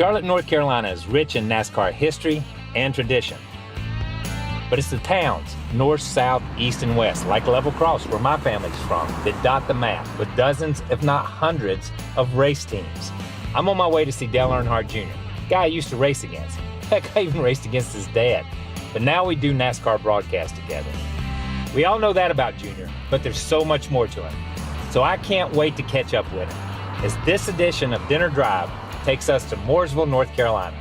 Charlotte, North Carolina is rich in NASCAR history and tradition. But it's the towns, north, south, east, and west, like Level Cross, where my family's from, that dot the map with dozens, if not hundreds, of race teams. I'm on my way to see Dale Earnhardt Jr., guy I used to race against. Heck, I even raced against his dad. But now we do NASCAR broadcasts together. We all know that about Junior, but there's so much more to him. So I can't wait to catch up with him, as this edition of Dinner Drive takes us to Mooresville, North Carolina.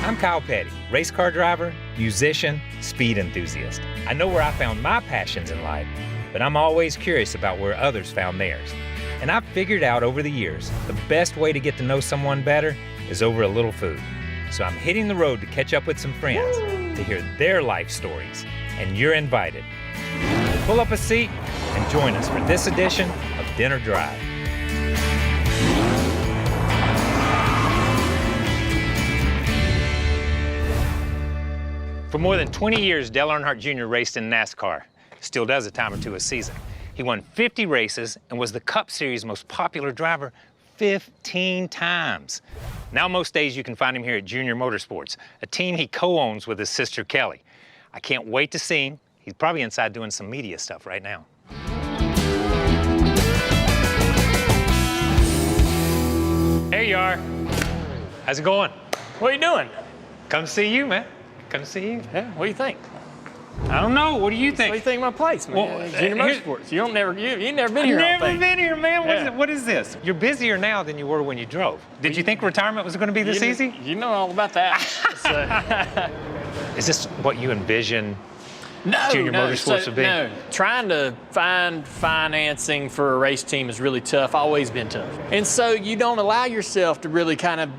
I'm Kyle Petty, race car driver, musician, speed enthusiast. I know where I found my passions in life, but I'm always curious about where others found theirs. And I've figured out over the years, the best way to get to know someone better is over a little food. So I'm hitting the road to catch up with some friends to hear their life stories, and you're invited. Pull up a seat and join us for this edition of Dinner Drive. For more than 20 years, Dale Earnhardt Jr. raced in NASCAR. Still does a time or two a season. He won 50 races and was the Cup Series' most popular driver 15 times. Now most days you can find him here at Junior Motorsports, a team he co-owns with his sister Kelly. I can't wait to see him. He's probably inside doing some media stuff right now. There you are. How's it going? What are you doing? Come see you, man. Come see you. Yeah, what do you think? I don't know. What do you think? What do you think of my place, man? Well, Junior Motorsports. You ain't never been here. I've never been here, man. Yeah. What is this? You're busier now than you were when you drove. Did you think retirement was going to be this easy? You know all about that. Is this what you envision Junior Motorsports would be? No. Trying to find financing for a race team is really tough. Always been tough. And so you don't allow yourself to really kind of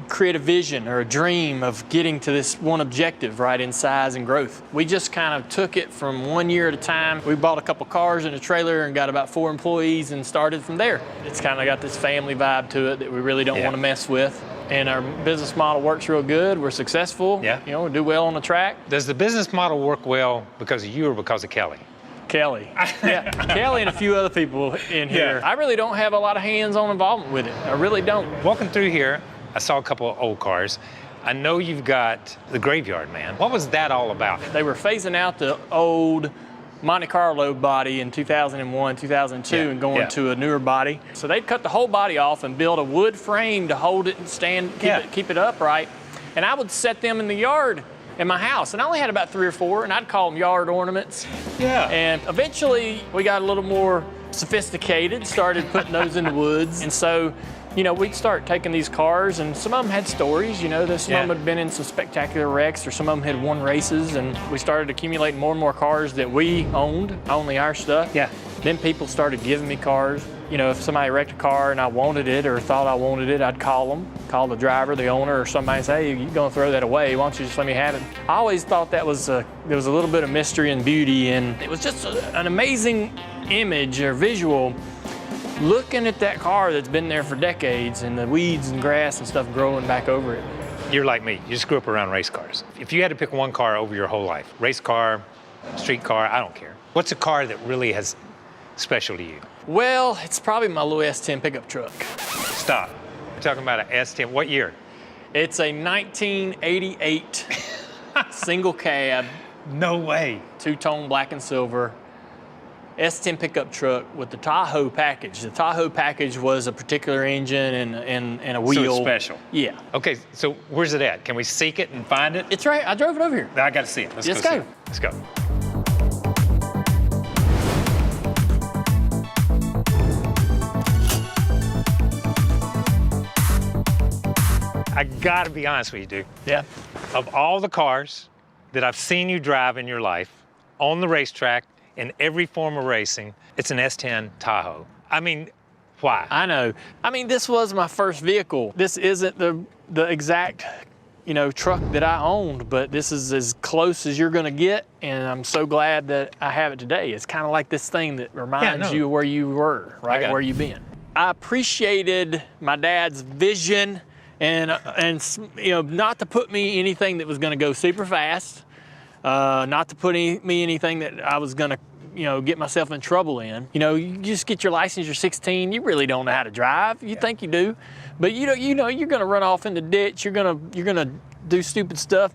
create a vision or a dream of getting to this one objective, right, in size and growth. We just kind of took it from 1 year at a time. We bought a couple cars and a trailer and got about 4 employees and started from there. It's kind of got this family vibe to it that we really don't want to mess with. And our business model works real good. We're successful. Yeah. You know, we do well on the track. Does the business model work well because of you or because of Kelly? Kelly. Yeah, Kelly and a few other people in here. I really don't have a lot of hands-on involvement with it. I really don't. Walking through here, I saw a couple of old cars. I know you've got the Graveyard, man. What was that all about? They were phasing out the old Monte Carlo body in 2001, 2002, and going to a newer body. So they'd cut the whole body off and build a wood frame to hold it and stand, keep it upright. And I would set them in the yard in my house. And I only had about 3 or 4, and I'd call them yard ornaments. Yeah. And eventually we got a little more sophisticated, started putting those in the woods. And so, you know, we'd start taking these cars, and some of them had stories, you know, some of them had been in some spectacular wrecks, or some of them had won races, and we started accumulating more and more cars that we owned, only our stuff. Yeah. Then people started giving me cars. You know, if somebody wrecked a car and I wanted it or thought I wanted it, I'd call the driver, the owner, or somebody and say, hey, you're gonna throw that away, why don't you just let me have it? I always thought that was there was a little bit of mystery and beauty, and it was just an amazing image or visual looking at that car that's been there for decades and the weeds and grass and stuff growing back over it. You're like me, you just grew up around race cars. If you had to pick one car over your whole life, race car, street car, I don't care. What's a car that really has special to you? Well, it's probably my little S10 pickup truck. Stop. We're talking about an S10, what year? It's a 1988 single cab. No way. 2-tone black and silver. S10 pickup truck with the Tahoe package. The Tahoe package was a particular engine and a wheel. So it's special. Yeah. Okay, so where's it at? Can we seek it and find it? It's right, I drove it over here. I gotta see it. Let's go. See it. Let's go. I gotta be honest with you, dude. Yeah. Of all the cars that I've seen you drive in your life, on the racetrack, in every form of racing, it's an S10 Tahoe. I mean, why? I know. I mean, this was my first vehicle. This isn't the exact, you know, truck that I owned, but this is as close as you're gonna get, and I'm so glad that I have it today. It's kind of like this thing that reminds you of where you were, right? Where you've been. I appreciated my dad's vision and you know, not to put me anything that was gonna go super fast, not to put me anything that I was gonna get myself in trouble in. You just get your license, you're 16, you really don't know how to drive. You think you do, but you're gonna run off in the ditch, you're gonna do stupid stuff,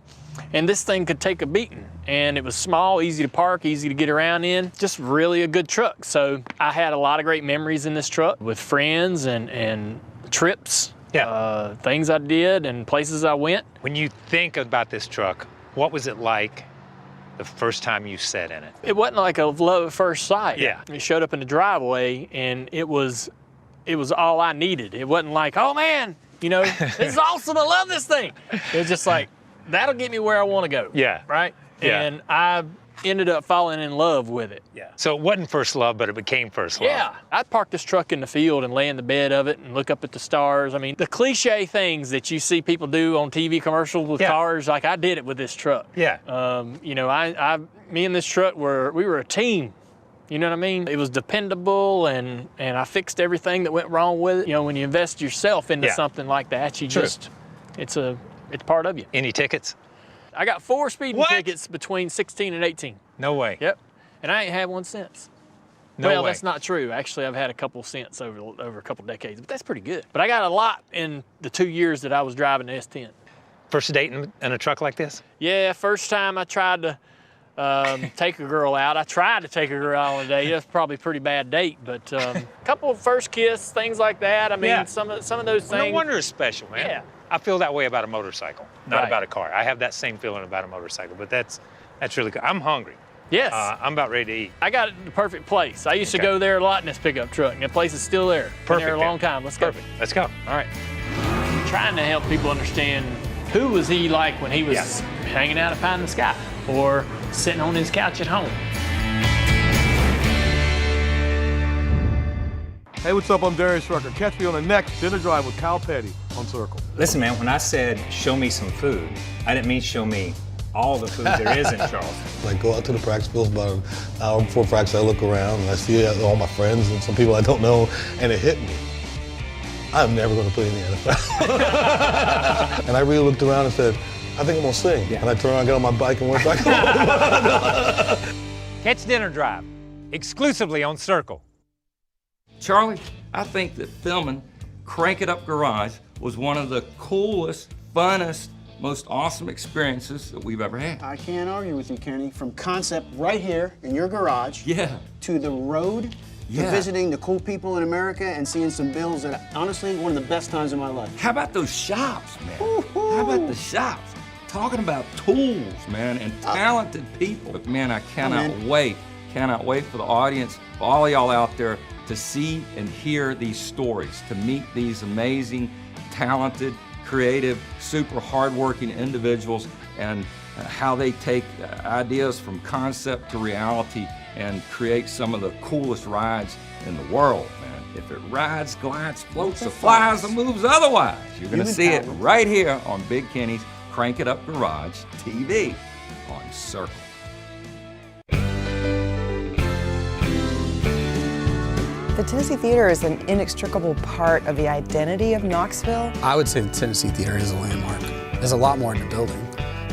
and this thing could take a beating. And it was small, easy to park, easy to get around in, just really a good truck. So I had a lot of great memories in this truck with friends and trips, things I did and places I went. When you think about this truck, what was it like the first time you sat in it? It wasn't like a love at first sight. Yeah. It showed up in the driveway, and it was all I needed. It wasn't like, oh man, this is awesome, I love this thing. It was just like, that'll get me where I want to go. Yeah. Right? Yeah. And I ended up falling in love with it. Yeah. So it wasn't first love, but it became first love. Yeah. I'd park this truck in the field and lay in the bed of it and look up at the stars. I mean, the cliche things that you see people do on TV commercials with cars, like I did it with this truck. Yeah. Me and this truck we were a team. You know what I mean? It was dependable, and I fixed everything that went wrong with it. When you invest yourself into something like that, it's part of you. Any tickets? I got 4 speeding tickets between 16 and 18. No way. Yep. And I ain't had one since. No well, way. that's not true. Actually, I've had a couple since over a couple decades, but that's pretty good. But I got a lot in the 2 years that I was driving the S10. First date in a truck like this? Yeah, first time I tried to take a girl out. I tried to take a girl out on a date. That's probably a pretty bad date, but couple of first kiss, things like that. I mean, some of those things. No wonder it's special, man. Yeah. I feel that way about a motorcycle, not about a car. I have that same feeling about a motorcycle, but that's really good. I'm hungry. Yes. I'm about ready to eat. I got the perfect place. I used to go there a lot in this pickup truck, and the place is still there. Been there a long time. Let's go. Perfect. Let's go. All right. I'm trying to help people understand who was he like when he was hanging out at Pie in the Sky or sitting on his couch at home. Hey, what's up? I'm Darius Rucker. Catch me on the next Dinner Drive with Kyle Petty on Circle. Listen, man, when I said show me some food, I didn't mean show me all the food there is in Charleston. Like, go out to the practice field about an hour before practice. I look around and I see all my friends and some people I don't know, and it hit me. I'm never going to play in the NFL. And I really looked around and said, I think I'm going to sing. Yeah. And I turned around, got on my bike, and went back home. Catch Dinner Drive exclusively on Circle. Charlie, I think that filming Crank It Up Garage was one of the coolest, funnest, most awesome experiences that we've ever had. I can't argue with you, Kenny. From concept right here in your garage to the road to visiting the cool people in America and seeing some builds that, honestly, one of the best times of my life. How about those shops, man? How about the shops? Talking about tools, man, and talented people. But man, I cannot wait for the audience, for all of y'all out there, to see and hear these stories, to meet these amazing, talented, creative, super hardworking individuals, and how they take ideas from concept to reality and create some of the coolest rides in the world, man. If it rides, glides, floats, or flies, or moves otherwise, you're gonna see it right here on Big Kenny's Crank It Up Garage TV on Circle. The Tennessee Theater is an inextricable part of the identity of Knoxville. I would say the Tennessee Theater is a landmark. There's a lot more in the building.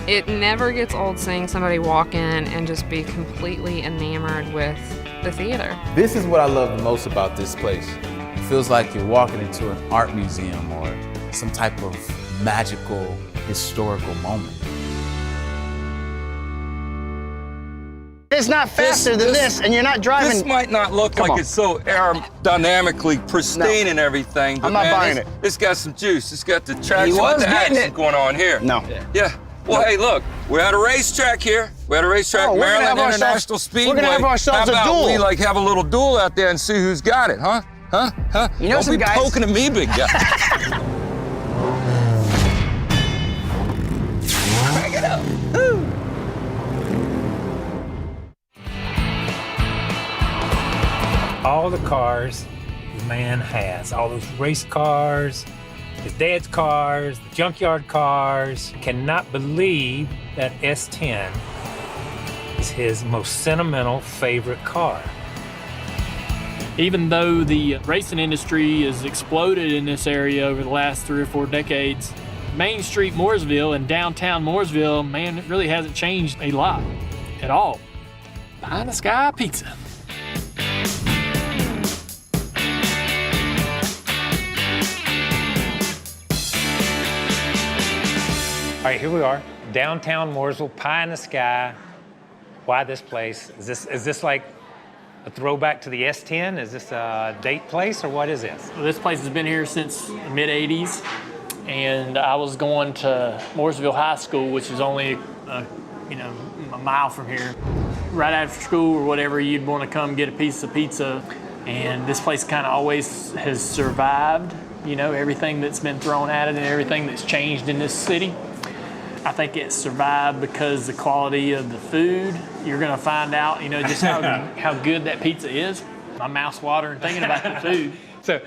It never gets old seeing somebody walk in and just be completely enamored with the theater. This is what I love the most about this place. It feels like you're walking into an art museum or some type of magical, historical moment. It's not faster than this, and you're not driving. This might not look like it's so aerodynamically pristine and everything, but I'm not buying it. It's got some juice. It's got the traction was with the getting action going on here. No. Yeah. Well, hey, look, we're at a racetrack here. We're at a racetrack, Maryland International Speedway. We're gonna have ourselves a duel. How about we like have a little duel out there and see who's got it, huh? Huh? You know, Don't some be guys poking at me, big guy. Crank it up. Woo. All the cars the man has, all those race cars, his dad's cars, the junkyard cars. Cannot believe that S10 is his most sentimental favorite car. Even though the racing industry has exploded in this area over the last 3 or 4 decades, Main Street Mooresville and downtown Mooresville, man, it really hasn't changed a lot at all. Pie in the Sky Pizza. All right, here we are, downtown Mooresville, pie in the sky. Why this place? Is this like a throwback to the S10? Is this a date place, or what is this? Well, this place has been here since the mid-'80s, and I was going to Mooresville High School, which is only a mile from here. Right after school or whatever, you'd want to come get a piece of pizza, and this place kind of always has survived, everything that's been thrown at it and everything that's changed in this city. I think it survived because the quality of the food. You're going to find out, just how good that pizza is. My mouth's watering thinking about the food. So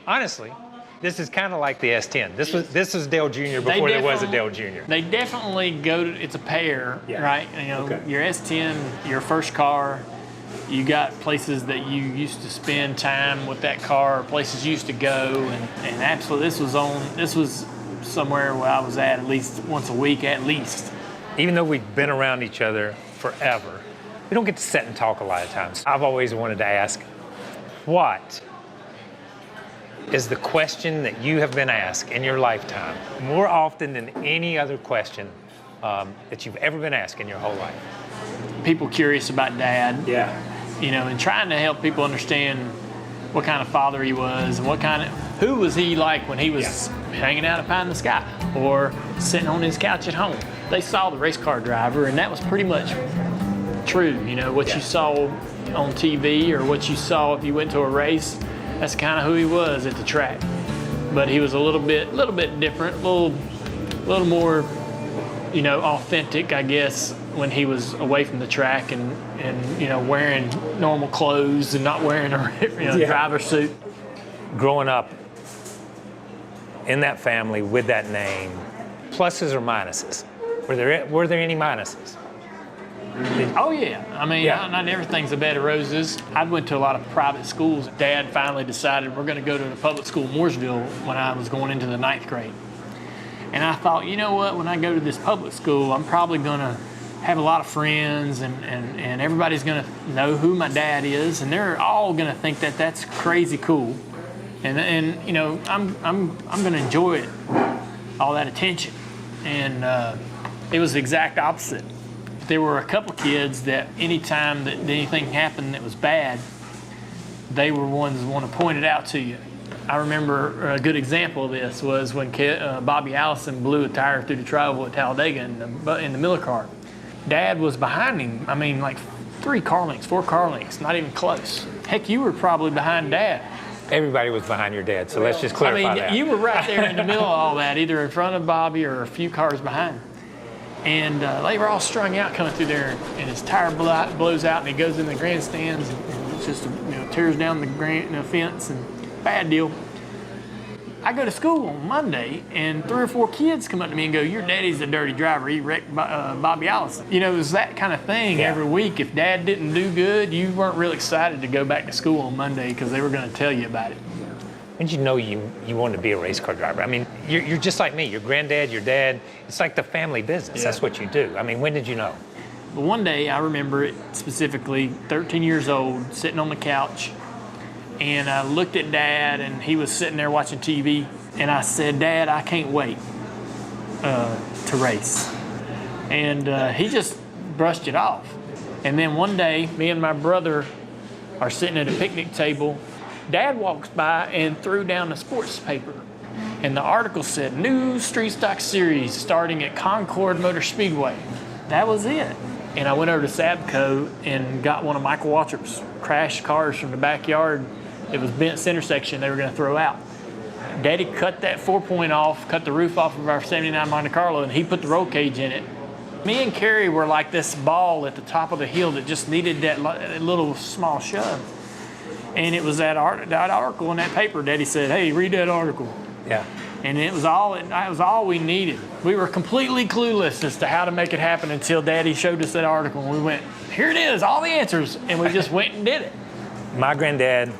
honestly, this is kind of like the S10. This was Dale Jr. before there was a Dale Jr. They definitely it's a pair, right? Your S10, your first car, you got places that you used to spend time with that car, places you used to go, and absolutely this was somewhere where I was at least once a week, at least. Even though we've been around each other forever, we don't get to sit and talk a lot of times. I've always wanted to ask, what is the question that you have been asked in your lifetime more often than any other question that you've ever been asked in your whole life? People curious about Dad. Yeah. And trying to help people understand what kind of father he was and who was he like when he was hanging out at Pie in the Sky or sitting on his couch at home. They saw the race car driver, and that was pretty much true. What you saw on TV or what you saw if you went to a race, that's kind of who he was at the track. But he was a little bit different, a little more, authentic, I guess, when he was away from the track and wearing normal clothes and not wearing a driver's suit. Growing up in that family with that name, pluses or minuses? Were there any minuses? Oh yeah, not everything's a bed of roses. I went to a lot of private schools. Dad finally decided we're going to go to the public school in Mooresville when I was going into the 9th grade. And I thought, when I go to this public school, I'm probably going to have a lot of friends and everybody's going to know who my dad is, and they're all going to think that that's crazy cool. And I'm going to enjoy it, all that attention. And it was the exact opposite. There were a couple kids that anytime that anything happened that was bad, they were ones that want to point it out to you. I remember a good example of this was when Bobby Allison blew a tire through the travel at Talladega in the Miller car. Dad was behind him, like 4 car lengths, not even close. Heck, you were probably behind Dad. Everybody was behind your dad, so let's just clarify that. You were right there in the middle of all that, either in front of Bobby or a few cars behind. And they were all strung out coming through there, and his tire blows out, and he goes in the grandstands and just tears down the fence, and bad deal. I go to school on Monday, and 3 or 4 kids come up to me and go, "Your daddy's a dirty driver. He wrecked Bobby Allison." It was that kind of thing every week. If Dad didn't do good, you weren't real excited to go back to school on Monday because they were going to tell you about it. When did you know you wanted to be a race car driver? You're just like me. Your granddad, your dad, it's like the family business. Yeah. That's what you do. When did you know? But one day, I remember it specifically, 13 years old, sitting on the couch, and I looked at Dad, and he was sitting there watching TV, and I said, "Dad, I can't wait to race." And he just brushed it off. And then one day, me and my brother are sitting at a picnic table. Dad walks by and threw down a sports paper. And the article said, "New Street Stock Series starting at Concord Motor Speedway." That was it. And I went over to Sabco and got one of Michael Waltrip's crash cars from the backyard. It was bent center section they were going to throw out. Daddy cut that 4-point off, cut the roof off of our 79 Monte Carlo, and he put the roll cage in it. Me and Carrie were like this ball at the top of the hill that just needed that little small shove. And it was that article in that paper. Daddy said, "Hey, read that article." Yeah. And it was all we needed. We were completely clueless as to how to make it happen until Daddy showed us that article, and we went, "Here it is, all the answers," and we just went and did it. My granddad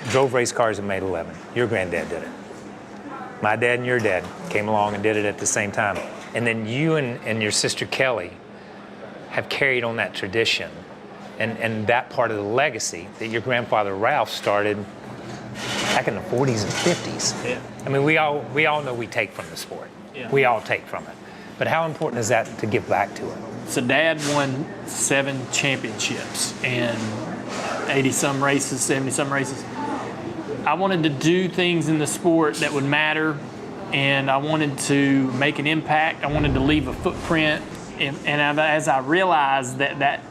drove race cars and made 11. Your granddad did it. My dad and your dad came along and did it at the same time. And then you and your sister Kelly have carried on that tradition and that part of the legacy that your grandfather Ralph started back in the 40s and 50s. Yeah. I mean, we all know we take from the sport. Yeah. We all take from it. But how important is that to give back to it? So Dad won 7 championships and 80-some races, 70-some races. I wanted to do things in the sport that would matter, and I wanted to make an impact. I wanted to leave a footprint. And as I realized that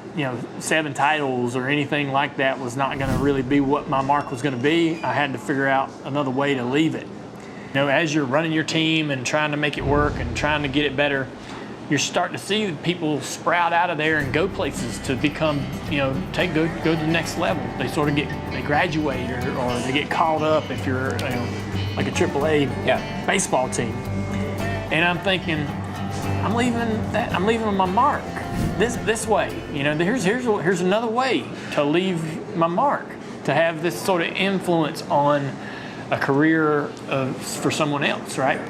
7 titles or anything like that was not going to really be what my mark was going to be, I had to figure out another way to leave it. As you're running your team and trying to make it work and trying to get it better, you're starting to see people sprout out of there and go places to become, go to the next level. They sort of they graduate or they get called up if you're, like a AAA baseball team. And I'm thinking, I'm leaving my mark this way. Here's another way to leave my mark, to have this sort of influence on a career for someone else, right?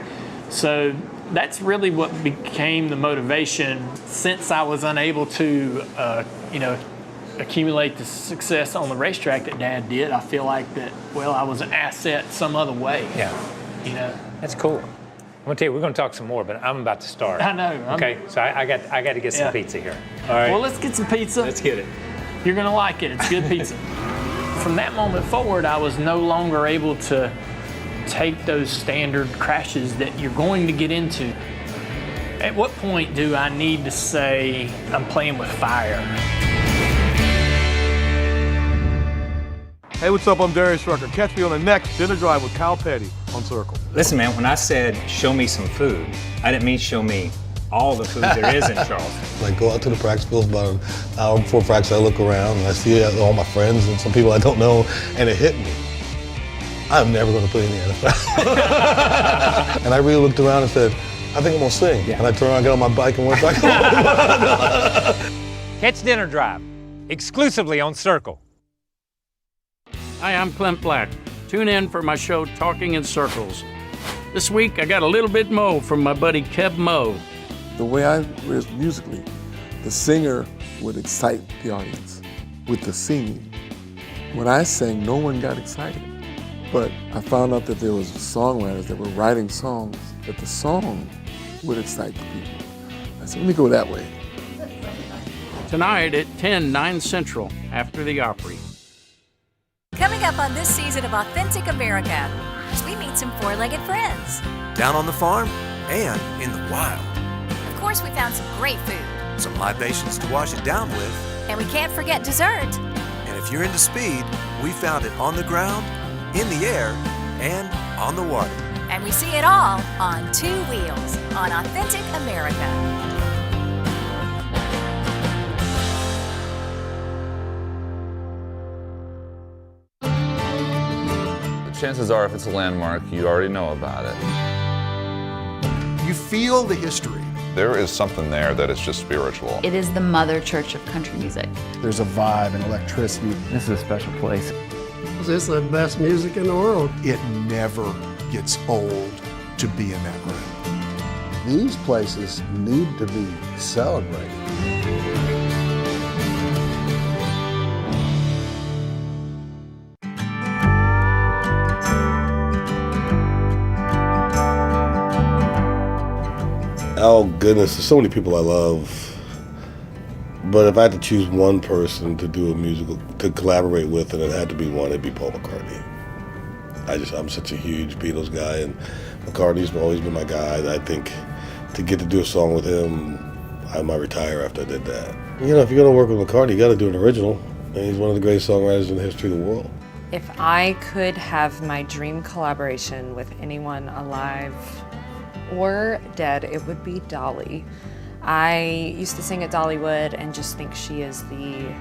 So that's really what became the motivation. Since I was unable to, accumulate the success on the racetrack that Dad did, I feel like that, I was an asset some other way. Yeah. That's cool. I'm gonna tell you, we're gonna talk some more, but I'm about to start. I know. Okay, so I got to get some pizza here. All right. Well, let's get some pizza. Let's get it. You're gonna like it. It's good pizza. From that moment forward, I was no longer able to take those standard crashes that you're going to get into. At what point do I need to say I'm playing with fire? Hey, what's up? I'm Darius Rucker. Catch me on the next Dinner Drive with Cal Petty on Circle. Listen, man, when I said show me some food, I didn't mean show me all the food there is in Charleston. Like, go out to the practice field about an hour before practice. I look around and I see all my friends and some people I don't know, and it hit me. I'm never going to play in the NFL. And I really looked around and said, I think I'm going to sing. Yeah. And I turned around, got on my bike, and went back home. Catch Dinner Drive exclusively on Circle. Hi, I'm Clint Black. Tune in for my show, Talking in Circles. This week, I got a little bit Mo from my buddy Kev Mo. The way I was musically, the singer would excite the audience with the singing. When I sang, no one got excited. But I found out that there was songwriters that were writing songs that the song would excite the people. I said, let me go that way. Tonight at 10, 9 Central, after the Opry. Coming up on this season of Authentic America, we meet some four-legged friends. Down on the farm and in the wild. Of course, we found some great food. Some libations to wash it down with. And we can't forget dessert. And if you're into speed, we found it on the ground, in the air, and on the water. And we see it all on 2 wheels on Authentic America. Chances are, if it's a landmark, you already know about it. You feel the history. There is something there that is just spiritual. It is the mother church of country music. There's a vibe and electricity. This is a special place. This is the best music in the world. It never gets old to be in that room. These places need to be celebrated. Oh goodness, there's so many people I love. But if I had to choose one person to do a musical, to collaborate with, and it had to be one, it'd be Paul McCartney. I'm such a huge Beatles guy, and McCartney's always been my guy. I think to get to do a song with him, I might retire after I did that. You know, if you're gonna work with McCartney, you gotta do an original. And he's one of the greatest songwriters in the history of the world. If I could have my dream collaboration with anyone alive or dead, it would be Dolly. I used to sing at Dollywood and just think she is the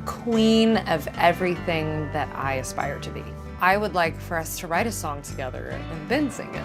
queen of everything that I aspire to be. I would like for us to write a song together and then sing it.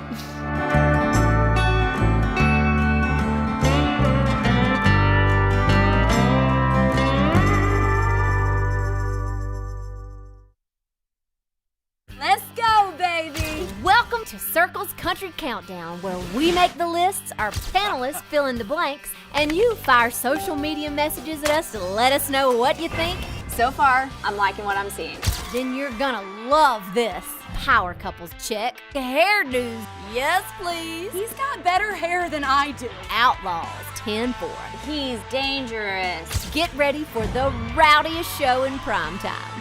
Let's go, baby! Welcome to Circle's Country Countdown, where we make the lists, our panelists fill in the blanks, and you fire social media messages at us to let us know what you think. So far, I'm liking what I'm seeing. Then you're gonna love this. Power couples check. Hairdos, yes please. He's got better hair than I do. Outlaws, 10-4. He's dangerous. Get ready for the rowdiest show in primetime.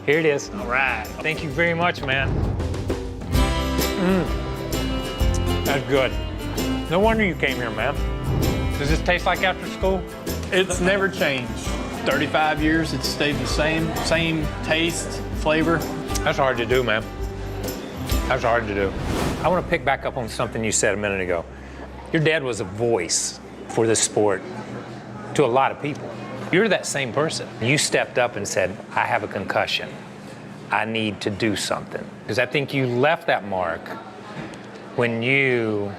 Here it is. All right. Thank you very much, man. That's good. No wonder you came here, man. Does this taste like after school? It's never changed. 35 years, it's stayed the same taste, flavor. That's hard to do, man. That's hard to do. I want to pick back up on something you said a minute ago. Your dad was a voice for this sport to a lot of people. You're that same person. You stepped up and said, I have a concussion. I need to do something. Because I think you left that mark when you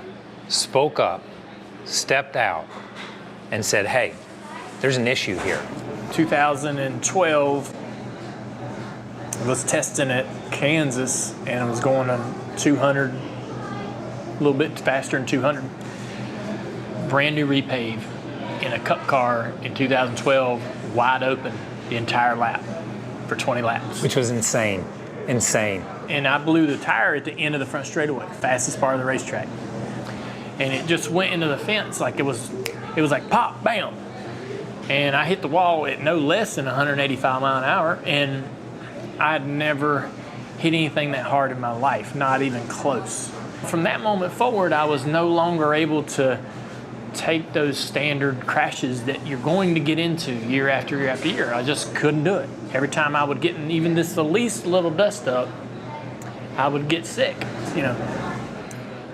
spoke up, stepped out, and said, hey, there's an issue here. 2012, I was testing at Kansas, and I was going on 200, a little bit faster than 200. Brand new repave in a cup car in 2012, wide open the entire lap for 20 laps. Which was insane, insane. And I blew the tire at the end of the front straightaway, fastest part of the racetrack. And it just went into the fence like it was like pop, bam. And I hit the wall at no less than 185 mile an hour, and I'd never hit anything that hard in my life, not even close. From that moment forward, I was no longer able to take those standard crashes that you're going to get into year after year after year. I just couldn't do it. Every time I would get in even the least little dust up, I would get sick. You know,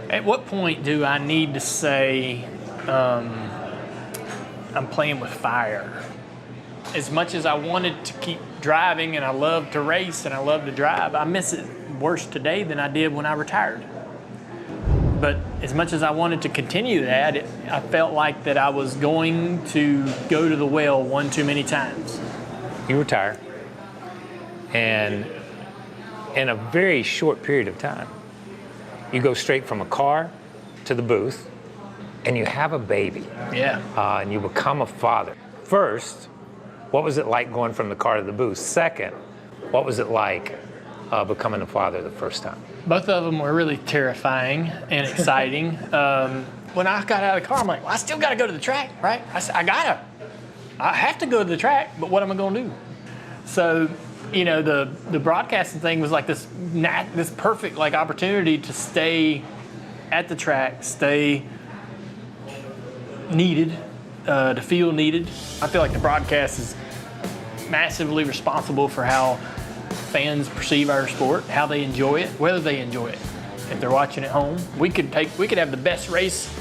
at what point do I need to say, I'm playing with fire? As much as I wanted to keep driving and I love to race and I love to drive, I miss it worse today than I did when I retired. But as much as I wanted to continue that, I felt like that I was going to go to the well one too many times. You retire, and in a very short period of time, you go straight from a car to the booth, and you have a baby. Yeah. And you become a father. First, what was it like going from the car to the booth? Second, what was it like becoming a father the first time? Both of them were really terrifying and exciting. When I got out of the car, I'm like, well, I still got to go to the track, right? I have to go to the track, but what am I going to do? So, you know, the broadcasting thing was like this perfect like opportunity to stay at the track, stay needed, to feel needed. I feel like the broadcast is massively responsible for how fans perceive our sport, how they enjoy it, whether they enjoy it. If they're watching at home, we could have the best race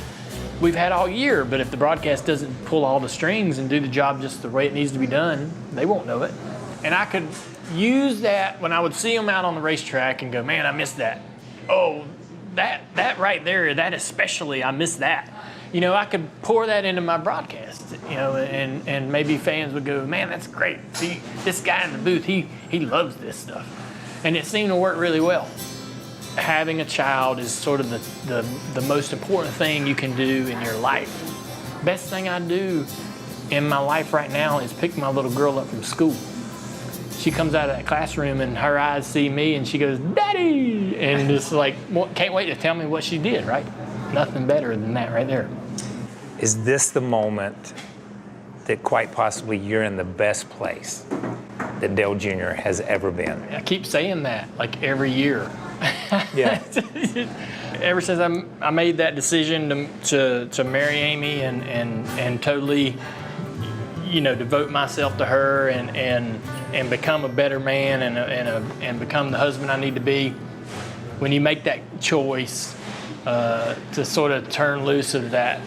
we've had all year, but if the broadcast doesn't pull all the strings and do the job just the way it needs to be done, they won't know it. And I could use that when I would see them out on the racetrack and go, man, I missed that. Oh, that right there, that especially, I missed that. You know, I could pour that into my broadcast, you know, and maybe fans would go, man, that's great. See, this guy in the booth, he loves this stuff. And it seemed to work really well. Having a child is sort of the most important thing you can do in your life. Best thing I do in my life right now is pick my little girl up from school. She comes out of that classroom and her eyes see me and she goes, Daddy! And just like, can't wait to tell me what she did, right? Nothing better than that right there. Is this the moment that quite possibly you're in the best place that Dale Jr. has ever been? I keep saying that like every year. Yeah. Ever since I made that decision to marry Amy and totally, you know, devote myself to her and become a better man and become the husband I need to be. When you make that choice to sort of turn loose of that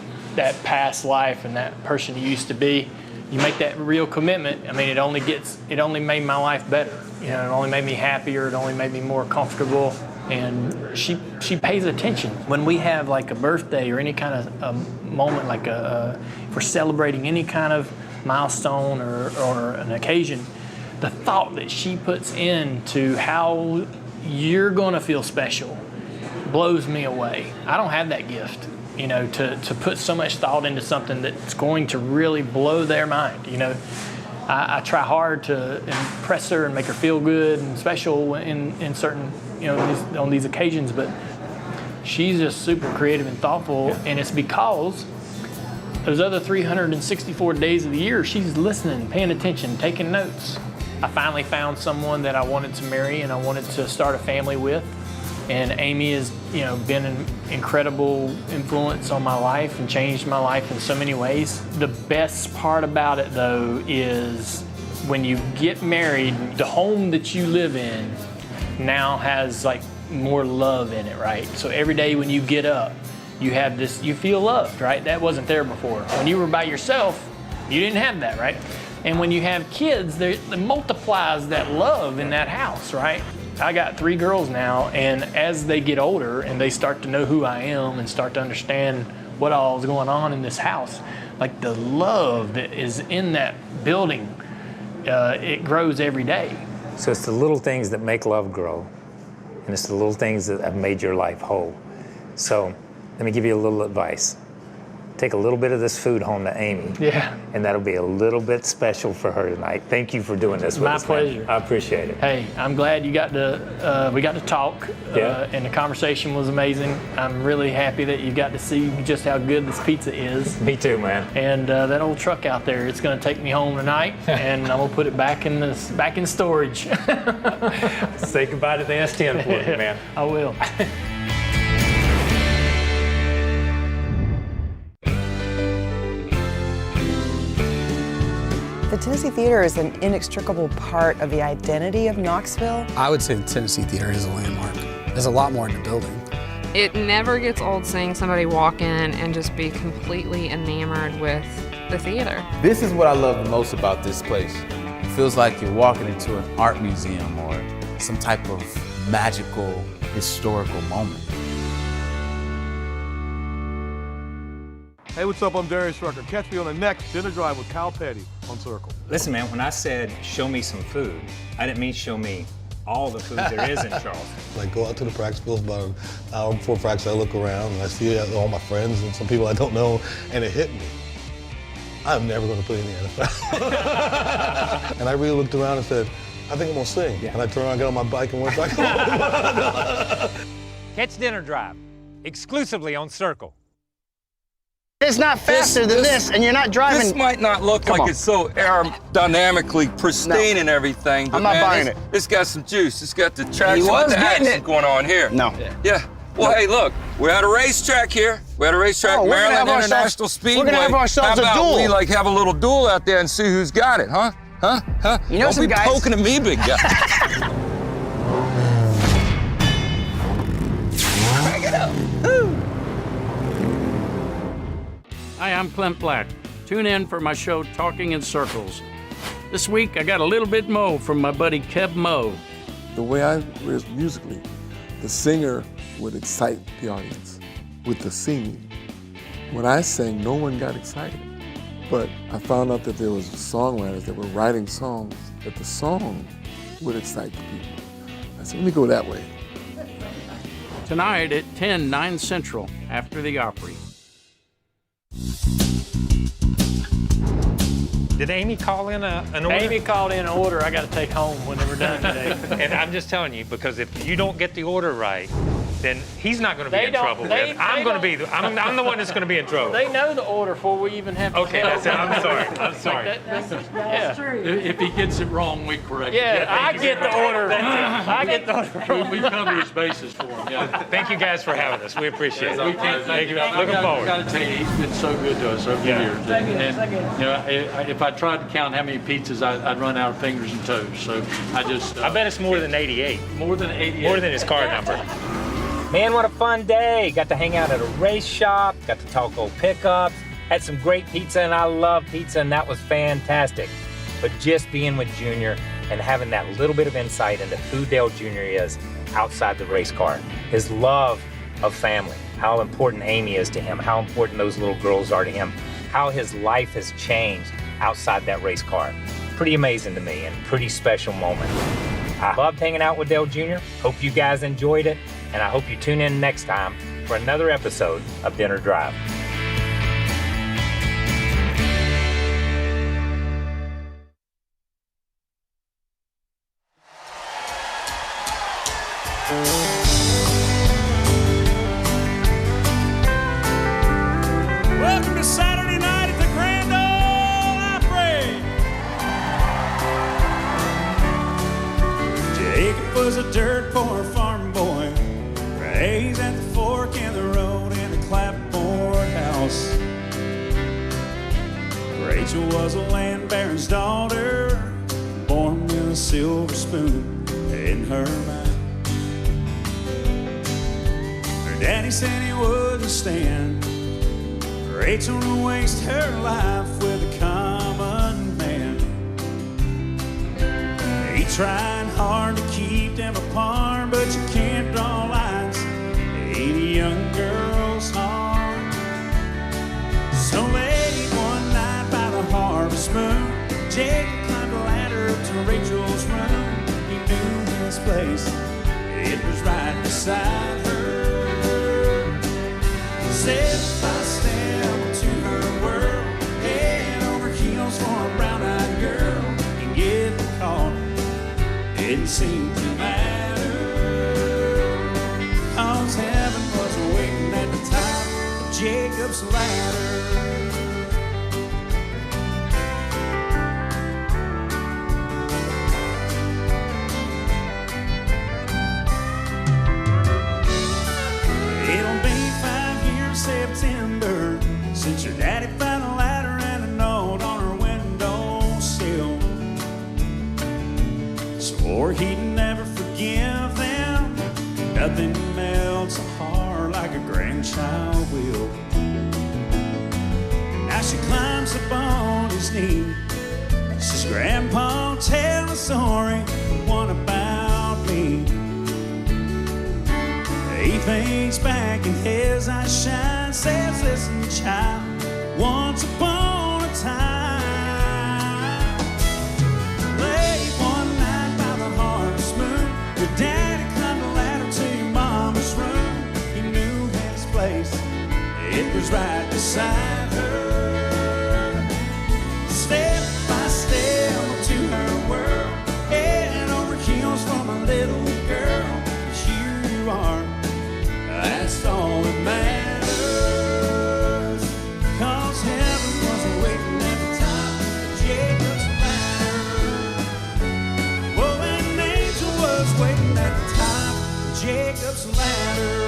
past life and that person you used to be, you make that real commitment. I mean, it only made my life better. You know, it only made me happier. It only made me more comfortable. And she pays attention. When we have like a birthday or any kind of a moment, like if we're celebrating any kind of milestone or an occasion, the thought that she puts into how you're gonna feel special, blows me away. I don't have that gift, you know, to put so much thought into something that's going to really blow their mind, you know. I try hard to impress her and make her feel good and special in certain, you know, on these occasions, but she's just super creative and thoughtful, and it's because those other 364 days of the year, she's listening, paying attention, taking notes. I finally found someone that I wanted to marry and I wanted to start a family with. And Amy has, you know, been an incredible influence on my life and changed my life in so many ways. The best part about it, though, is when you get married, the home that you live in now has like more love in it, right? So every day when you get up, you have this, you feel loved, right? That wasn't there before. When you were by yourself, you didn't have that, right? And when you have kids, it multiplies that love in that house, right? I got 3 girls now, and as they get older and they start to know who I am and start to understand what all is going on in this house, like the love that is in that building, it grows every day. So it's the little things that make love grow, and it's the little things that have made your life whole. So let me give you a little advice. Take a little bit of this food home to Amy. Yeah. And that'll be a little bit special for her tonight. Thank you for doing this with us. My pleasure. Man. I appreciate it. Hey, I'm glad you got to, we got to talk, and the conversation was amazing. I'm really happy that you got to see just how good this pizza is. Me too, man. And that old truck out there, it's going to take me home tonight, and I'm going to put it back in storage. Say goodbye to the S10 for me, man. I will. The Tennessee Theater is an inextricable part of the identity of Knoxville. I would say the Tennessee Theater is a landmark. There's a lot more in the building. It never gets old seeing somebody walk in and just be completely enamored with the theater. This is what I love the most about this place. It feels like you're walking into an art museum or some type of magical, historical moment. Hey, what's up? I'm Darius Rucker. Catch me on the next Dinner Drive with Cal Petty on Circle. Listen, man, when I said show me some food, I didn't mean show me all the food there is in Charleston. Like, go out to the practice field about an hour before practice. I look around and I see all my friends and some people I don't know, and it hit me. I'm never going to play in the NFL. And I really looked around and said, I think I'm going to sing. Yeah. And I turned around, got on my bike, and went back home. Catch Dinner Drive exclusively on Circle. It's not faster than this, and you're not driving. This might not look like it's so aerodynamically pristine and everything, but I'm not buying it. it. It's got some juice. It's got the traction with the action going on here. No. Yeah. Well, hey, look, we're at a racetrack here. We're at a racetrack, Maryland International Speedway. We're gonna have ourselves a duel. How about we like have a little duel out there and see who's got it, huh? Huh? Huh? You know, Don't some be guys poking at me, big guy. Crank it up. Hi, I'm Clint Black. Tune in for my show, Talking in Circles. This week, I got a little bit Mo from my buddy Keb Mo. The way I was musically, the singer would excite the audience with the singing. When I sang, no one got excited. But I found out that there was songwriters that were writing songs that the song would excite the people. I said, let me go that way. Tonight at 10, 9 Central, after the Opry. Did Amy call in an order? Amy called in an order I got to take home when we're done today. And I'm just telling you, because if you don't get the order right, then he's not going to be in trouble. I'm the one that's going to be in trouble. They know the order before we even have to Okay, that's it. I'm sorry. I'm sorry. That's true. If he gets it wrong, we correct it. Yeah, I get the order. I get the order. We cover his bases for him. Yeah. Thank you guys for having us. We appreciate it. We can't Thank you. Looking Forward. I got to tell you, he's been so good to us over the years. And you know, if I tried to count how many pizzas, I'd run out of fingers and toes. So I bet it's more than 88. More than 88. More than his card number. Man, what a fun day. Got to hang out at a race shop, got to talk old pickups, had some great pizza, and I love pizza, and that was fantastic. But just being with Junior and having that little bit of insight into who Dale Jr. is outside the race car, his love of family, how important Amy is to him, how important those little girls are to him, how his life has changed outside that race car. Pretty amazing to me and pretty special moment. I loved hanging out with Dale Jr. Hope you guys enjoyed it, and I hope you tune in next time for another episode of Dinner Drive. Welcome to Saturday night at the Grand Ole Opry. Jacob was a dirt poor farm boy, raised at the fork in the road in a clapboard house. Rachel was a land baron's daughter, born with a silver spoon in her mouth. Her daddy said he wouldn't stand Rachel to waste her life with a common man. He tried hard to keep them apart, but you can't draw lines in a young girl's heart. So late one night by the harvest moon, Jacob climbed a ladder up to Rachel's room. He knew his place, it was right beside her. Step by step to her world, head over heels for a brown-eyed girl. And get the call, didn't seem to matter, 'cause heaven was waiting at the top of Jacob's ladder. It'll be 5 years September since your daddy found a ladder and a note on her windowsill. Swore he'd never forgive them. Nothing melts a heart like a grandchild will. And now she climbs up on his knee. Says, Grandpa, tell a story, one about me. He thinks back and his eyes shine, says, listen, child, once upon a time, late one night by the harvest moon, your daddy climbed a ladder to your mama's room. He knew his place, it was right beside her. Step by step to her world, head over heels from a little girl. Here you are, that's all that matters, 'cause heaven was waiting at the top of Jacob's ladder. Oh, an angel was waiting at the top of Jacob's ladder.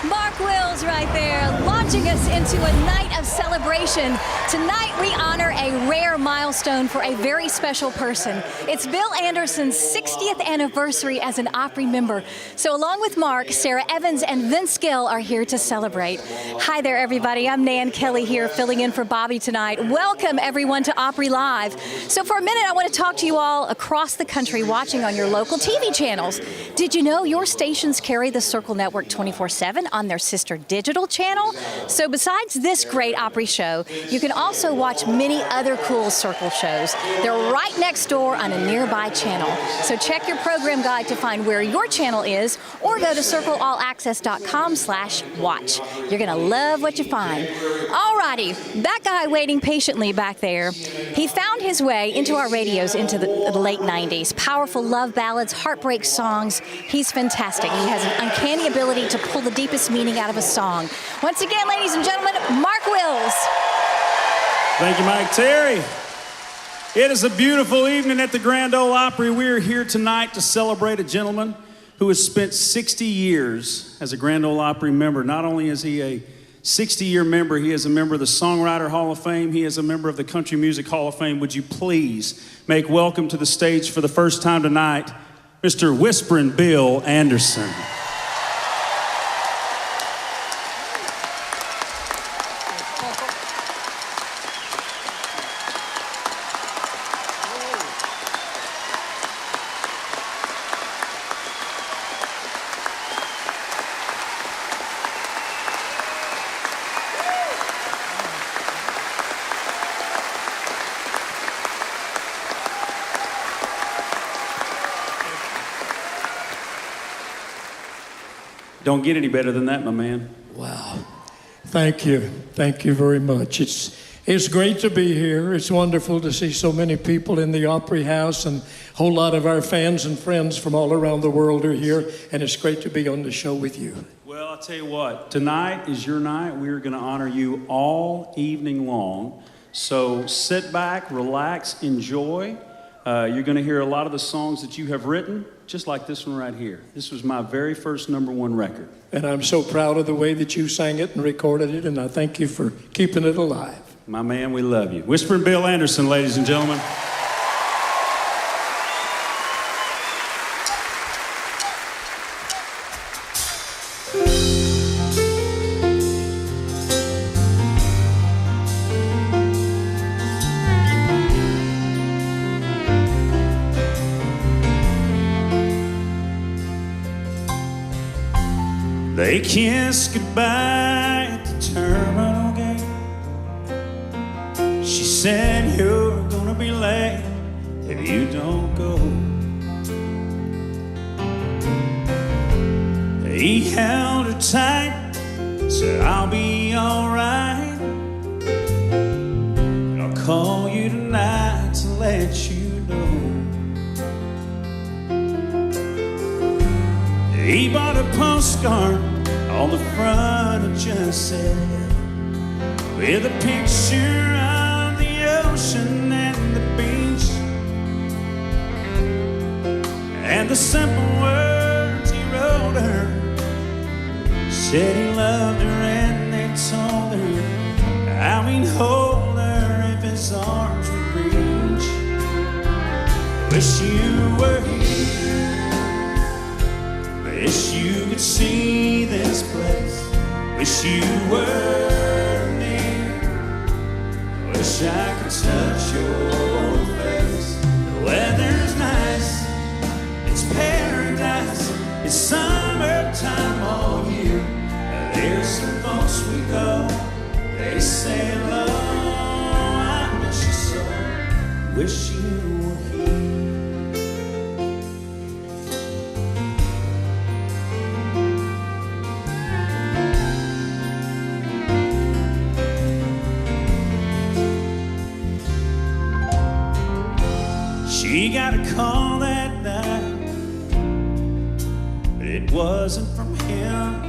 Mark Wills right there, launching us into a night of celebration. Tonight we honor a rare milestone for a very special person. It's Bill Anderson's 60th anniversary as an Opry member. So along with Mark, Sara Evans and Vince Gill are here to celebrate. Hi there, everybody. I'm Nan Kelly here, filling in for Bobby tonight. Welcome, everyone, to Opry Live. So for a minute, I want to talk to you all across the country watching on your local TV channels. Did you know your stations carry the Circle Network 24/7 on their sister digital channel? So besides this great Opry show, you can also watch many other cool Circle shows. They're right next door on a nearby channel. So check your program guide to find where your channel is, or go to circleallaccess.com/watch. You're gonna love what you find. Alrighty, that guy waiting patiently back there, he found his way into our radios into the late 90s. Powerful love ballads, heartbreak songs. He's fantastic. He has an uncanny ability to pull the deepest meaning out of a song. Once again, ladies and gentlemen, Mark Wills. Thank you, Mike Terry. It is a beautiful evening at the Grand Ole Opry. We're here tonight to celebrate a gentleman who has spent 60 years as a Grand Ole Opry member. Not only is he a 60-year member, he is a member of the Songwriter Hall of Fame. He is a member of the Country Music Hall of Fame. Would you please make welcome to the stage for the first time tonight, Mr. Whisperin' Bill Anderson. Don't get any better than that, my man. Wow. Thank you. Thank you very much. It's great to be here. It's wonderful to see so many people in the Opry House, and a whole lot of our fans and friends from all around the world are here, and it's great to be on the show with you. Well, I'll tell you what, tonight is your night. We're going to honor you all evening long. So sit back, relax, enjoy. You're going to hear a lot of the songs that you have written, just like this one right here. This was my very first #1 record. And I'm so proud of the way that you sang it and recorded it, and I thank you for keeping it alive. My man, we love you. Whispering Bill Anderson, ladies and gentlemen. They kissed goodbye at the terminal gate. She said, you're gonna be late if you don't go. He held her tight, said, I'll be alright. I'll call you tonight to let you know. He bought a postcard on the front, it just said, with a picture of the ocean and the beach, and the simple words he wrote her. Said he loved her and they told her how he'd hold her if his arms would reach. Wish you were here, wish you could see this place. Wish you were near, wish I could touch your face. The weather's nice, it's paradise, it's summertime all year. There's some folks we go, they say hello, I miss you so, wish you were here. She got a call that night, but it wasn't from him.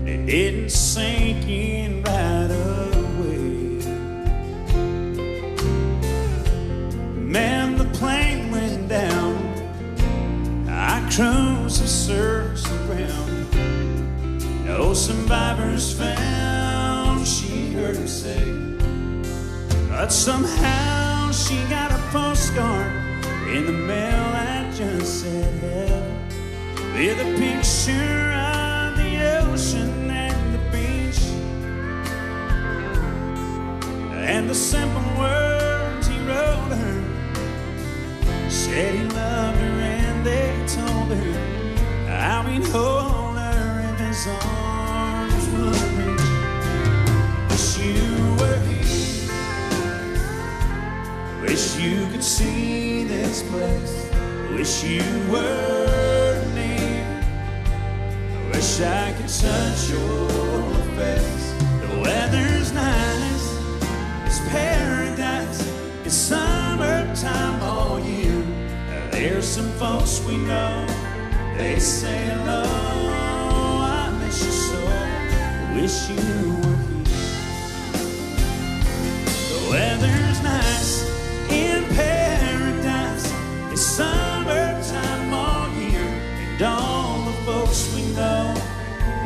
It didn't sink in right away. Man, the plane went down. I cruised and searched around. No survivors found, she heard him say. But somehow she got a postcard in the mail that just said heaven, with a picture of the ocean and the beach, and the simple words he wrote her. Said he loved her and they told her how he'd hold her if his arms would reach. Wish you were here, wish you could see this place. Wish you were near, wish I could touch your face. The weather's nice, it's paradise, it's summertime all year. There's some folks we know, they say hello, I miss you so, wish you were here. The weather's nice, in paradise, it's summertime all year. And all the folks we know,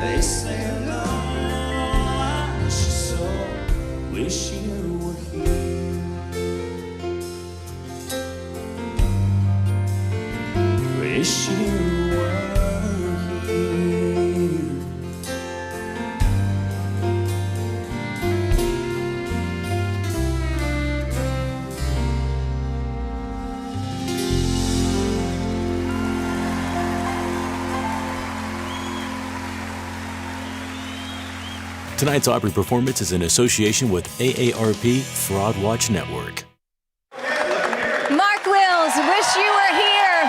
they say hello, I miss you so, wish you were here. Wish you were here. Tonight's Opry performance is in association with AARP Fraud Watch Network. Mark Wills, wish you were here.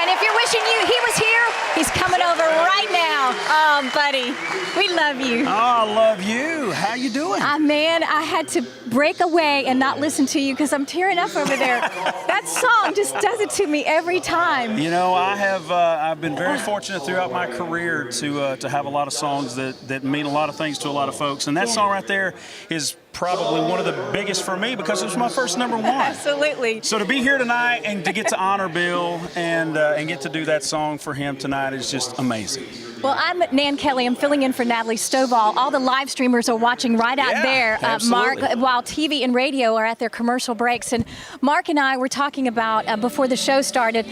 And if you're wishing wishing you, he was here. He's coming over right now. Oh, buddy, we love you. Oh, I love you. How you doing? Man, I had to break away and not listen to you because I'm tearing up over there. That song just does it to me every time. You know, I've been very fortunate throughout my career to have a lot of songs that mean a lot of things to a lot of folks, and that song right there is probably one of the biggest for me because it was my first #1. Absolutely. So to be here tonight and to get to honor Bill and get to do that song for him tonight is just amazing. Well, I'm Nan Kelly. I'm filling in for Natalie Stovall. All the live streamers are watching right out there, Mark, while TV and radio are at their commercial breaks. And Mark and I were talking about, before the show started,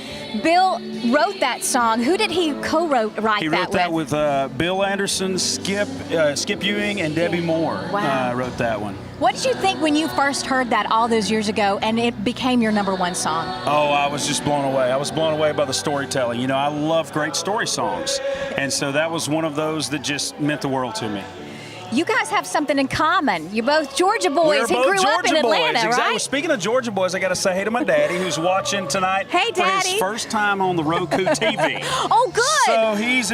Bill wrote that song. Who did he co-write that with? He wrote that with Bill Anderson, Skip Ewing, and Debbie Moore. Wrote that one. What did you think when you first heard that all those years ago and it became your #1 song? Oh, I was just blown away. I was blown away by the storytelling. You know, I love great story songs. And so that was one of those that just meant the world to me. You guys have something in common. You're both Georgia boys and grew up in Atlanta, exactly. right? Speaking of Georgia boys, I got to say hey to my daddy who's watching tonight Hey, for Daddy. his first time on the Roku TV. Oh, good. So he's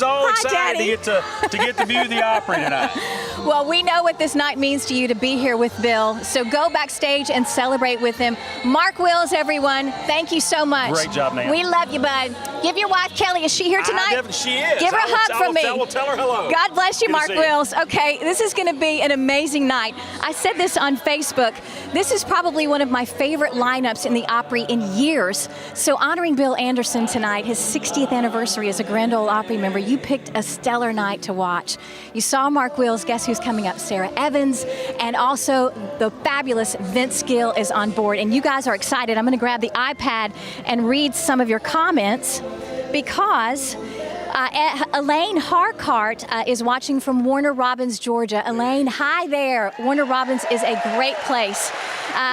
all excited to get to view the Opry tonight. Well, we know what this night means to you to be here with Bill. So go backstage and celebrate with him. Mark Wills, everyone, thank you so much. Great job, Nan. We love you, bud. Give your wife, Kelly, is she here tonight? She is. Give her a hug from me. I will tell her hello. God bless you, Good to Mark see you. Wills. Okay, this is going to be an amazing night. I said this on Facebook. This is probably one of my favorite lineups in the Opry in years. So honoring Bill Anderson tonight, his 60th anniversary as a Grand Ole Opry member, you picked a stellar night to watch. You saw Mark Wills. Guess who's coming up? Sara Evans, and also the fabulous Vince Gill is on board. And you guys are excited. I'm going to grab the iPad and read some of your comments because Elaine Harcart is watching from Warner Robins, Georgia. Elaine, hi there. Warner Robins is a great place.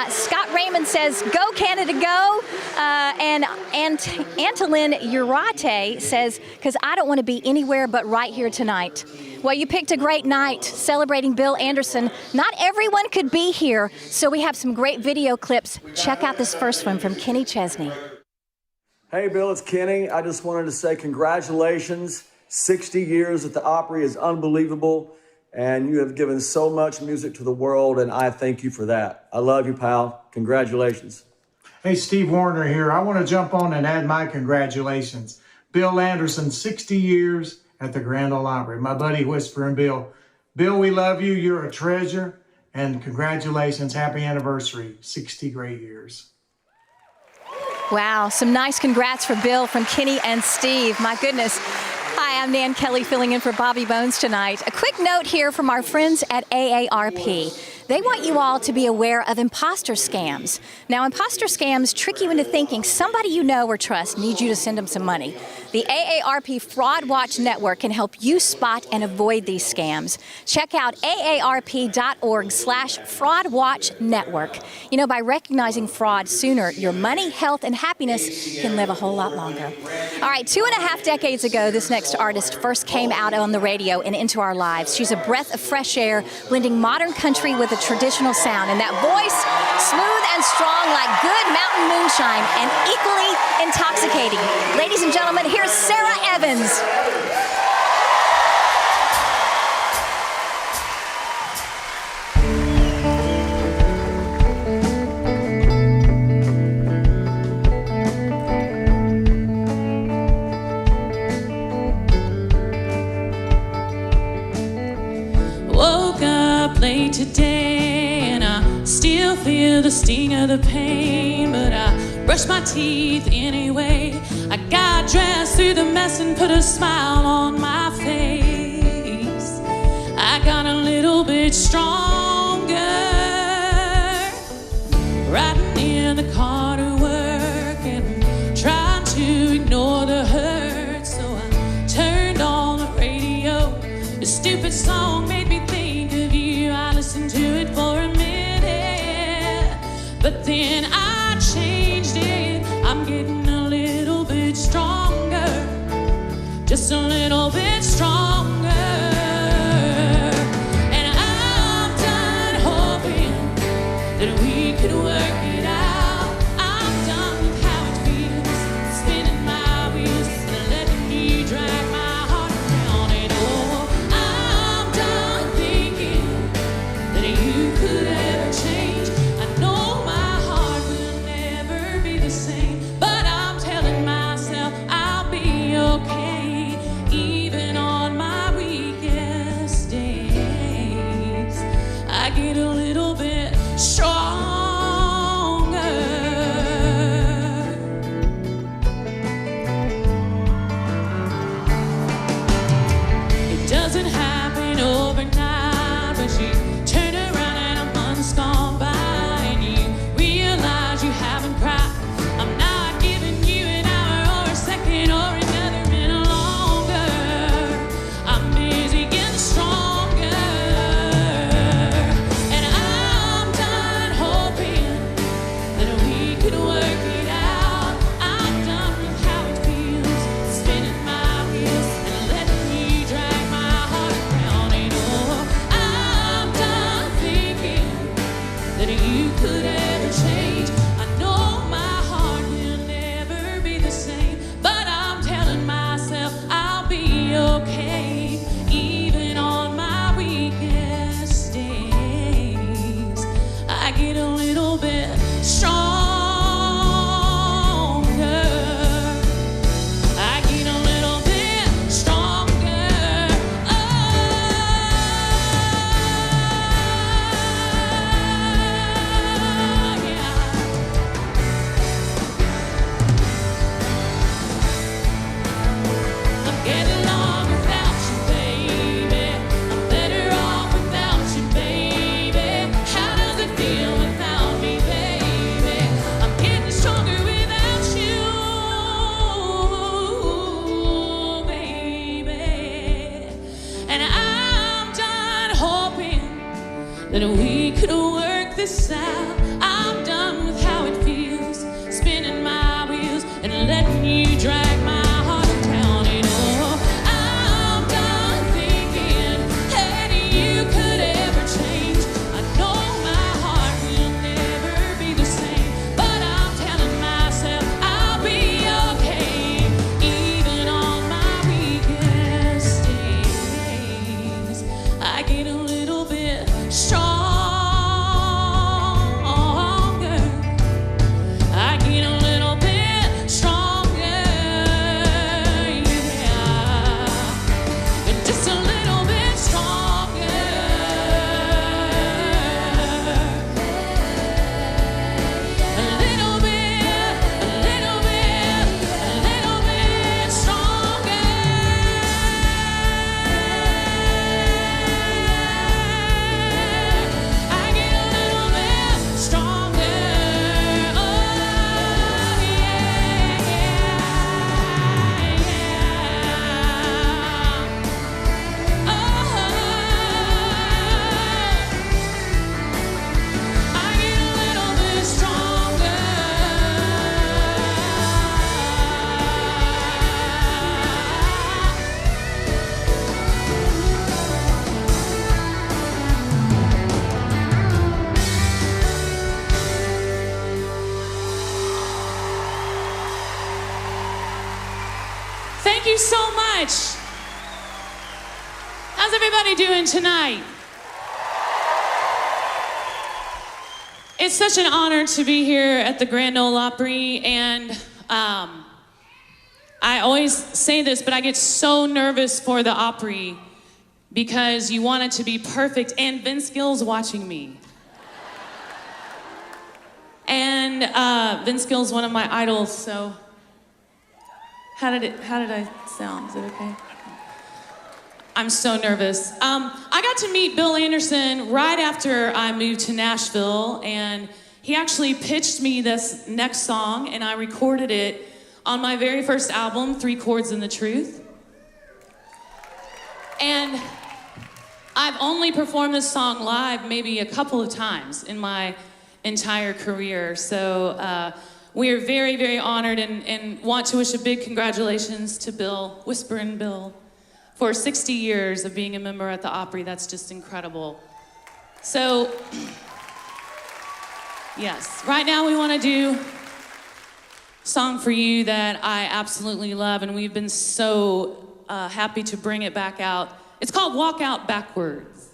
Scott Raymond says, go Canada, go. And Antolin Urate says, because I don't want to be anywhere but right here tonight. Well, you picked a great night celebrating Bill Anderson. Not everyone could be here, so we have some great video clips. Check out this first one from Kenny Chesney. Hey, Bill, it's Kenny. I just wanted to say congratulations. 60 years at the Opry is unbelievable, and you have given so much music to the world, and I thank you for that. I love you, pal. Congratulations. Hey, Steve Warner here. I want to jump on and add my congratulations. Bill Anderson, 60 years at the Grand Ole Opry. My buddy Whisper and Bill. Bill, we love you. You're a treasure, and congratulations. Happy anniversary. 60 great years. Wow, some nice congrats for Bill from Kenny and Steve. My goodness. Hi, I'm Nan Kelly filling in for Bobby Bones tonight. A quick note here from our friends at AARP. They want you all to be aware of imposter scams. Now, imposter scams trick you into thinking somebody you know or trust needs you to send them some money. The AARP Fraud Watch Network can help you spot and avoid these scams. Check out aarp.org/fraudwatchnetwork. You know, by recognizing fraud sooner, your money, health, and happiness can live a whole lot longer. All right, 2.5 decades ago, this next artist first came out on the radio and into our lives. She's a breath of fresh air, blending modern country with a traditional sound, and that voice, smooth and strong like good mountain moonshine and equally intoxicating. Ladies and gentlemen, here's Sara Evans. Woke up late today and I still feel the sting of the pain, but I brushed my teeth anyway. I got dressed through the mess and put a smile on my face. I got a little bit stronger, riding in the car to work and trying to ignore the hurt. So I turned on the radio. The stupid song made me think of you. I listened to it for a minute, but then I changed it. I'm getting a little bit stronger, just a little bit stronger. And I'm done hoping that we could work it out. I'm done with how it feels, spinning my wheels. you drag my heart down, and oh, I'm done thinking that you could ever change. I know my heart will never be the same, but I'm telling myself I'll be okay, even on my weakest days. I get a little bit stronger. I get a little bit stronger, yeah, and just a little bit stronger. A little bit, a little bit, a little bit stronger. I get a little bit stronger. Oh, yeah, yeah. Oh, I get a little bit stronger. Thank you so much. How's everybody doing tonight? It's such an honor to be here at the Grand Ole Opry, and I always say this, but I get so nervous for the Opry because you want it to be perfect, and Vince Gill's watching me. And Vince Gill's one of my idols, so how did I sound? Is it okay? I'm so nervous. I got to meet Bill Anderson right after I moved to Nashville, and he actually pitched me this next song, and I recorded it on my very first album, 3 Chords and the Truth. And I've only performed this song live maybe a couple of times in my entire career, so we are very, very honored and want to wish a big congratulations to Bill, Whisperin' Bill, for 60 years of being a member at the Opry. That's just incredible. So, yes, right now we want to do a song for you that I absolutely love, and we've been so happy to bring it back out. It's called Walk Out Backwards.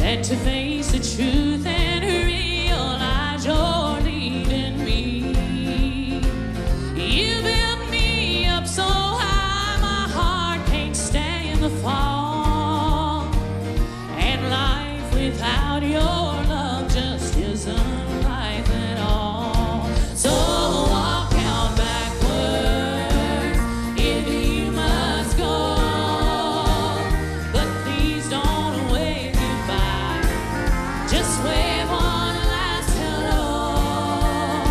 And to face the truth and realize you're leaving me. You built me up so high, my heart can't stand the fall. And life without your love just isn't life at all. So walk out backwards if you must go. Just wave one last hello.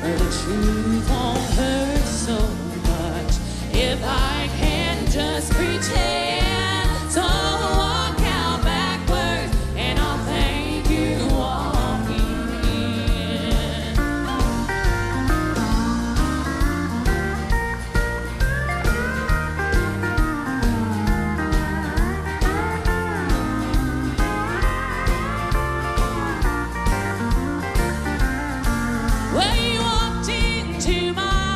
The truth won't hurt so much if I can just pretend. So walk out backwards and I'll thank you walking in. Well, you walked into my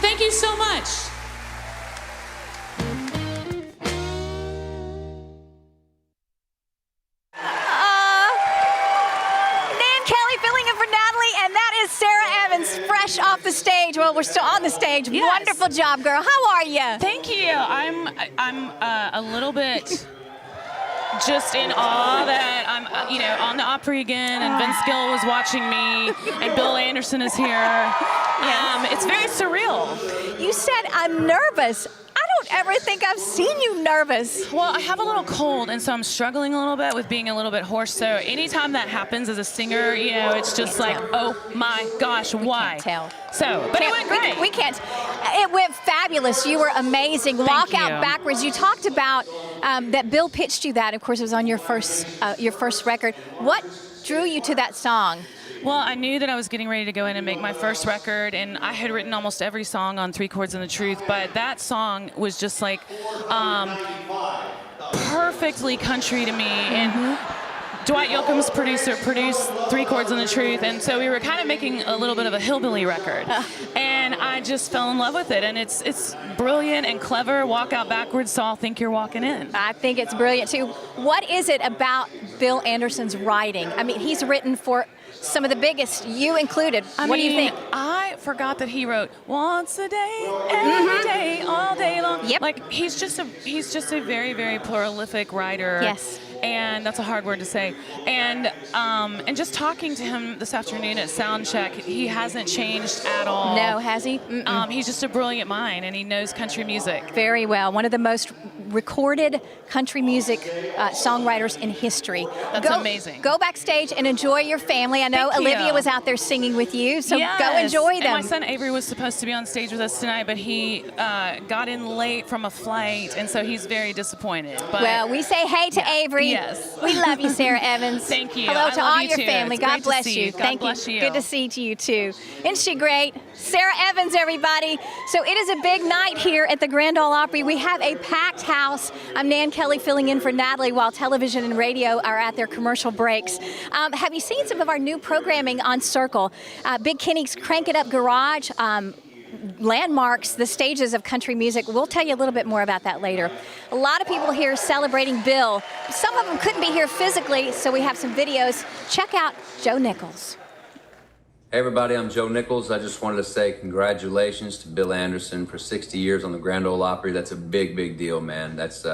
Thank you so much. Sara Evans, fresh off the stage. Well, we're still on the stage. Yes. Wonderful job, girl. How are you? Thank you. I'm a little bit just in awe that I'm, on the Opry again, and Vince Gill was watching me, and Bill Anderson is here. It's very surreal. You said I'm nervous. I don't ever think I've seen you nervous. Well, I have a little cold, and so I'm struggling a little bit with being a little bit hoarse. So anytime that happens as a singer, it's just like, oh my gosh, why? We can't tell. So, but it went great. We can't. It went fabulous. You were amazing. Walk Out Backwards. You talked about that Bill pitched you that. Of course, it was on your first record. What drew you to that song? Well, I knew that I was getting ready to go in and make my first record, and I had written almost every song on 3 Chords and the Truth, but that song was just like perfectly country to me. And Dwight Yoakam's producer produced 3 Chords and the Truth, and so we were kind of making a little bit of a hillbilly record. And I just fell in love with it, and it's brilliant and clever. Walk Out Backwards, so I'll think you're walking in. I think it's brilliant too. What is it about Bill Anderson's writing? I mean, he's written for some of the biggest, you included. What do you think? I forgot that he wrote once a day, every day, all day long. Yep. Like he's just a very, very prolific writer. Yes. And that's a hard word to say. And just talking to him this afternoon at Soundcheck, he hasn't changed at all. No, has he? He's just a brilliant mind, and he knows country music very well. One of the most recorded country music songwriters in history. That's amazing. Go backstage and enjoy your family. I know Thank Olivia you. was out there singing with you, so Yes. go enjoy them. And my son Avery was supposed to be on stage with us tonight, but he got in late from a flight, and so he's very disappointed. But well, we say hey to Avery. Yes. We love you, Sara Evans. Thank you. Hello I to love all you your too. family. It's God great to bless see you. you. God Thank bless you. Good to see you too. Isn't she great? Sara Evans, everybody. So it is a big night here at the Grand Ole Opry. We have a packed house. I'm Nan Kelly filling in for Natalie while television and radio are at their commercial breaks. Have you seen some of our new programming on Circle? Big Kenny's Crank It Up Garage. Landmarks the stages of country music. We'll tell you a little bit more about that later. A lot of people here celebrating Bill. Some of them couldn't be here physically, so we have some videos. Check out Joe Nichols. Hey everybody, I'm Joe Nichols. I just wanted to say congratulations to Bill Anderson for 60 years on the Grand Ole Opry. That's a big, big deal, man. That's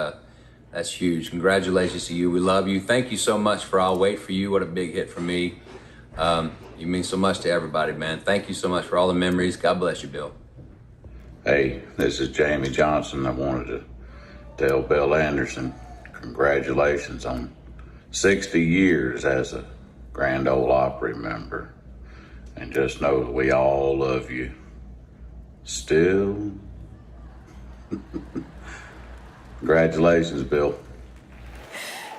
huge. Congratulations to you. We love you. Thank you so much for I'll Wait For You. What a big hit for me. You mean so much to everybody, man. Thank you so much for all the memories. God bless you, Bill. Hey, this is Jamie Johnson. I wanted to tell Bill Anderson congratulations on 60 years as a Grand Ole Opry member. And just know that we all love you. Still. Congratulations, Bill.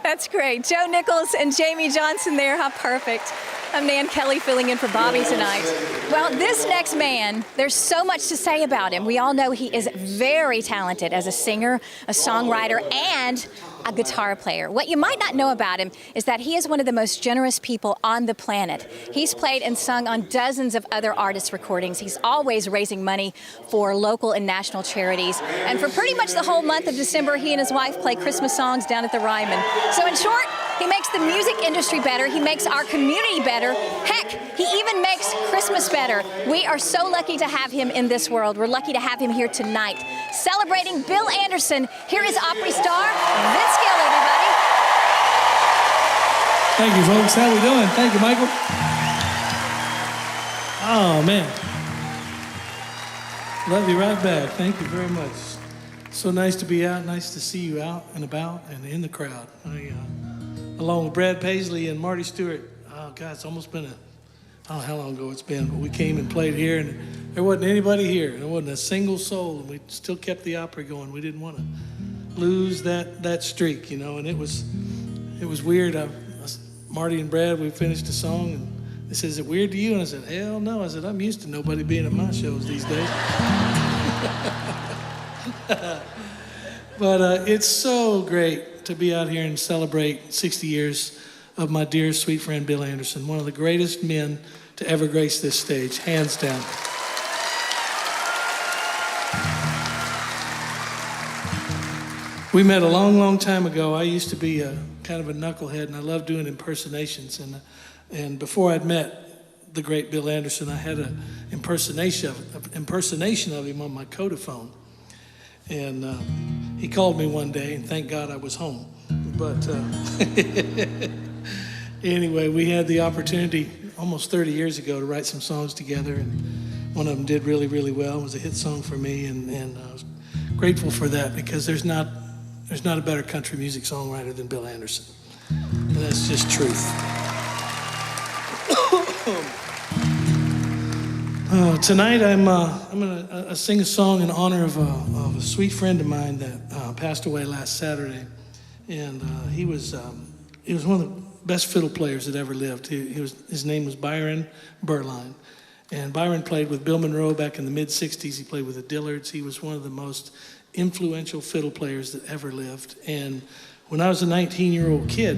That's great. Joe Nichols and Jamie Johnson there. How perfect. I'm Nan Kelly filling in for Bobby tonight. Well, this next man, there's so much to say about him. We all know he is very talented as a singer, a songwriter, and a guitar player. What you might not know about him is that he is one of the most generous people on the planet. He's played and sung on dozens of other artists' recordings. He's always raising money for local and national charities. And for pretty much the whole month of December, he and his wife play Christmas songs down at the Ryman. So in short, he makes the music industry better. He makes our community better. Heck, he even makes Christmas better. We are so lucky to have him in this world. We're lucky to have him here tonight. Celebrating Bill Anderson, here is Opry star Vince Gill, everybody. Thank you, folks. How we doing? Thank you, Michael. Oh, man. Love you right back. Thank you very much. So nice to be out. Nice to see you out and about and in the crowd. Along with Brad Paisley and Marty Stewart. Oh, God, it's almost been I don't know how long ago it's been, but we came and played here, and there wasn't anybody here. There wasn't a single soul, and we still kept the Opry going. We didn't want to lose that streak, and it was weird. Marty and Brad, we finished the song, and they said, "Is it weird to you?" And I said, "Hell no." I said, "I'm used to nobody being at my shows these days." But it's so great to be out here and celebrate 60 years of my dear, sweet friend, Bill Anderson, one of the greatest men to ever grace this stage, hands down. We met a long, long time ago. I used to be a kind of a knucklehead, and I loved doing impersonations. And before I'd met the great Bill Anderson, I had an impersonation of him on my Codaphone. And he called me one day, and thank God I was home. But anyway, we had the opportunity almost 30 years ago to write some songs together, and one of them did really, really well. It was a hit song for me, and I was grateful for that, because there's not a better country music songwriter than Bill Anderson. And that's just truth. Tonight I'm going to sing a song in honor of a sweet friend of mine that passed away last Saturday. And he was one of the best fiddle players that ever lived. His name was Byron Berline. And Byron played with Bill Monroe back in the mid-'60s. He played with the Dillards. He was one of the most influential fiddle players that ever lived. And when I was a 19-year-old kid,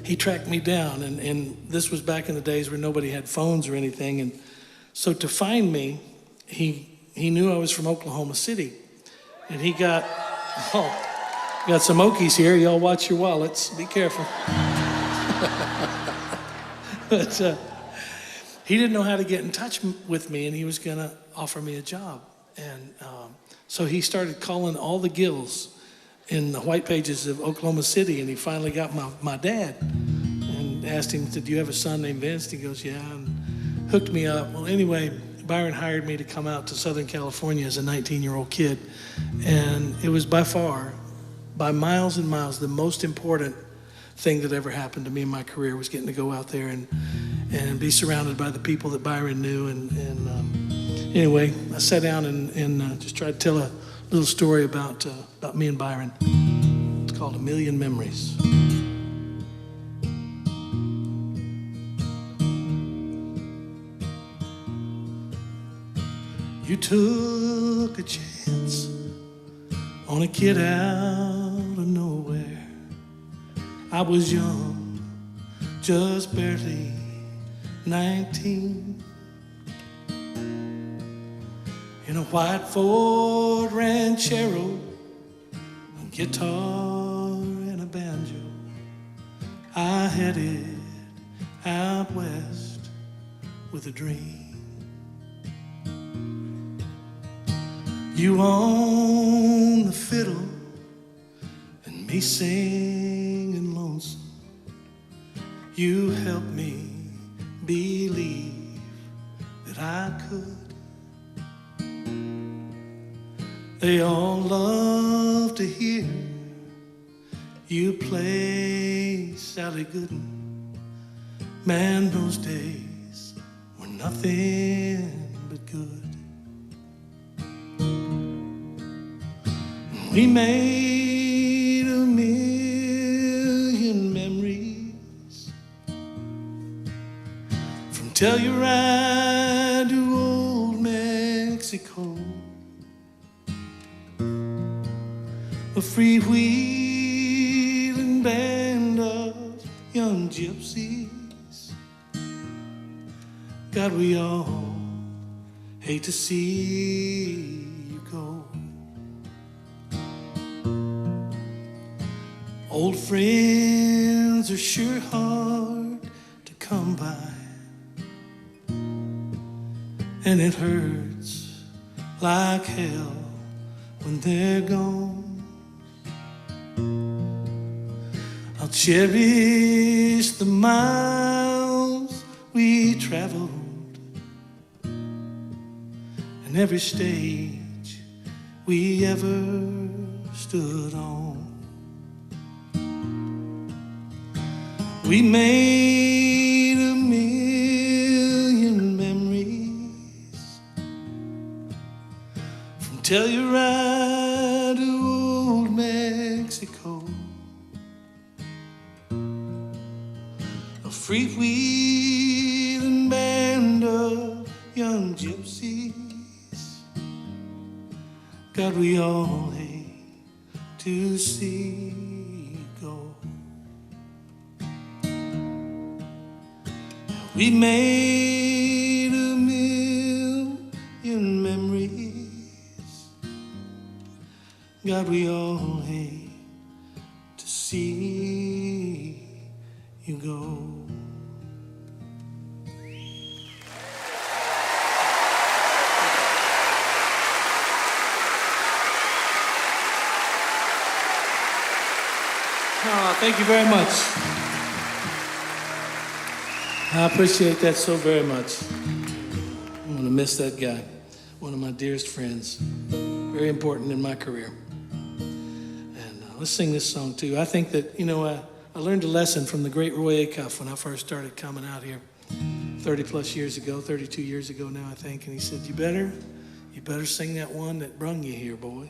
he tracked me down. And this was back in the days where nobody had phones or anything. And so to find me, he knew I was from Oklahoma City. And he got some Okies here. Y'all watch your wallets. Be careful. But he didn't know how to get in touch with me, and he was going to offer me a job. And so he started calling all the Gills in the white pages of Oklahoma City, and he finally got my dad and asked him, "Do you have a son named Vince?" And he goes, "Yeah," and hooked me up. Well, anyway, Byron hired me to come out to Southern California as a 19-year-old kid, and it was by far, by miles and miles, the most important thing that ever happened to me in my career was getting to go out there and be surrounded by the people that Byron knew. And anyway, I sat down and just tried to tell a little story about me and Byron. It's called A Million Memories. You took a chance on a kid out of nowhere. I was young, just barely 19. In a white Ford Ranchero, a guitar and a banjo, I headed out west with a dream. You own the fiddle and me singing lonesome. You helped me believe that I could. They all love to hear you play Sally Gooden. Man, those days were nothing but good. We made a million memories from Telluride to old Mexico. A freewheeling band of young gypsies. God, we all hate to see you go. Old friends are sure hard to come by, and it hurts like hell when they're gone. I'll cherish the miles we traveled and every stage we ever stood on. We made a million memories from Telluride to old Mexico. A freewheeling band of young gypsies. God, we all hate to see you go. We made a million memories God, we all hate to see you go. Oh, thank you very much. I appreciate that so very much. I'm gonna miss that guy, one of my dearest friends, very important in my career. And let's sing this song too. I think that, I learned a lesson from the great Roy Acuff when I first started coming out here 30 plus years ago, 32 years ago now, I think. And he said, you better sing that one that brung you here, boy.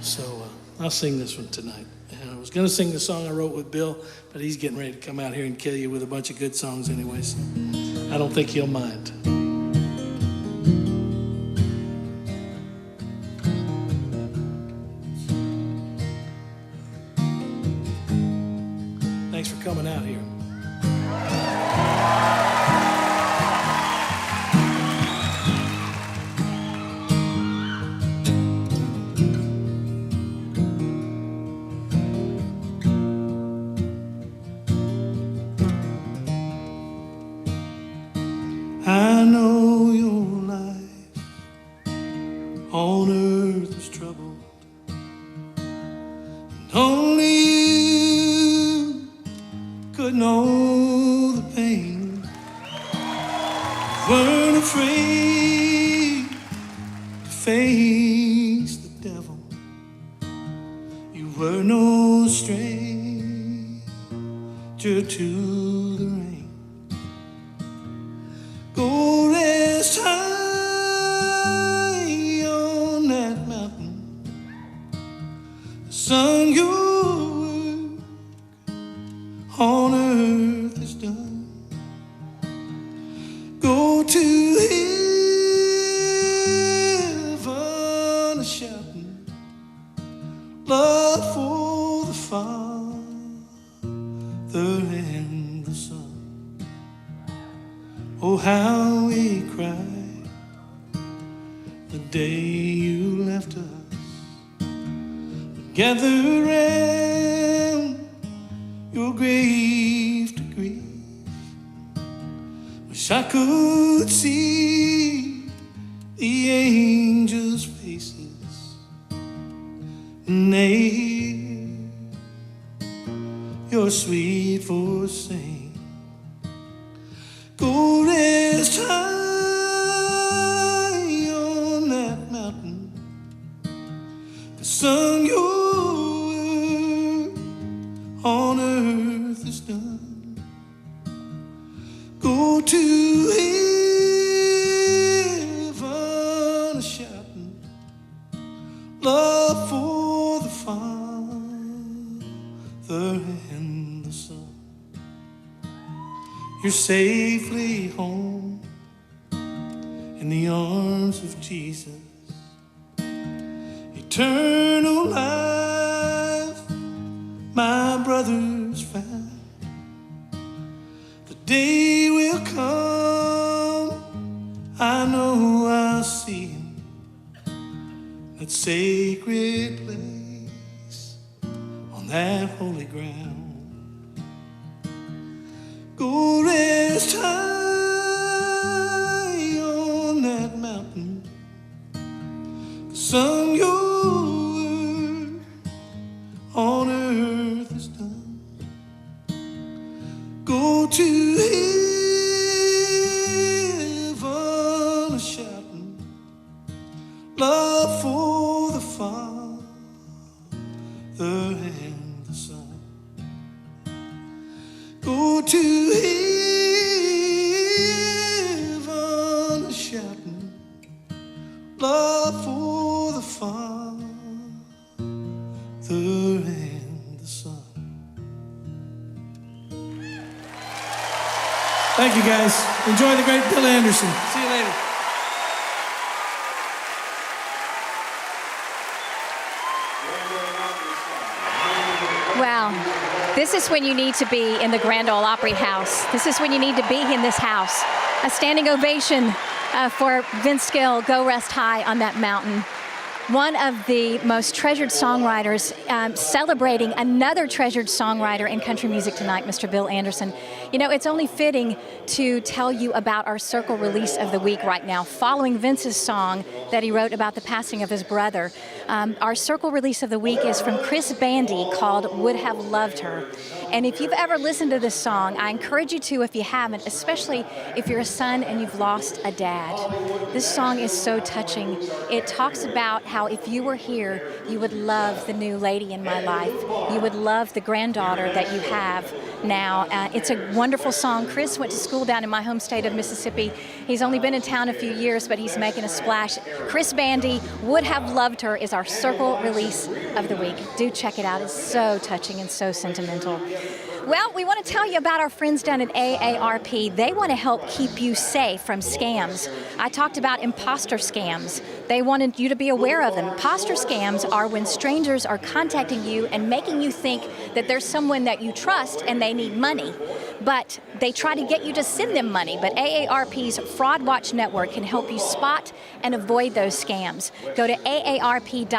So I'll sing this one tonight. And I was going to sing the song I wrote with Bill, but he's getting ready to come out here and kill you with a bunch of good songs anyway, so I don't think he'll mind. Thanks for coming out here. I know your life on earth is troubled, and only you could know the pain. You weren't afraid to face the devil. You were no stranger to the rain. Go rest high on that mountain. The sun, your work on earth is done. Go to heaven a-shouting love for the Father and the Son. Oh, how we cried the day you left us. We gathered round your grave to grieve. Wish I could see the angels' faces and they hear your sweet voice sing. Go rest high on that mountain. The sun, your work on earth is done. Go to heaven a-shouting love for the Father and the Son. You're safely home in the arms of Jesus. Eternal life, my brothers found. The day will come, I know I'll see him. That sacred place on that holy ground. Go rest high on that mountain. The sun, your work on earth is done. Go to heaven a-shouting love for the Father and the Son. Go to heaven a-shouting love for the Father and the Son. Thank you, guys. Enjoy the great Bill Anderson. See you later. Wow. This is when you need to be in the Grand Ole Opry House. This is when you need to be in this house. A standing ovation for Vince Gill, Go Rest High on that mountain. one of the most treasured songwriters, celebrating another treasured songwriter in country music tonight, Mr. Bill Anderson. You know, it's only fitting to tell you about our Circle release of the week right now, following Vince's song that he wrote about the passing of his brother. Our Circle release of the week is from Chris Bandy, called Would Have Loved Her. And if you've ever listened to this song, I encourage you to if you haven't, especially if you're a son and you've lost a dad. This song is so touching. It talks about how if you were here, you would love the new lady in my life. You would love the granddaughter that you have now. It's a wonderful song. Chris went to school down in my home state of Mississippi. He's only been in town a few years, but he's making a splash. Chris Bandy, Would Have Loved Her, is our Circle release of the week. Do check it out. It's so touching and so sentimental. Well, we want to tell you about our friends down at AARP. They want to help keep you safe from scams. I talked about imposter scams. They wanted you to be aware of them. Imposter scams are when strangers are contacting you and making you think that there's someone that you trust and they need money. But they try to get you to send them money. But AARP's Fraud Watch Network can help you spot and avoid those scams. Go to aarp.org/Fraud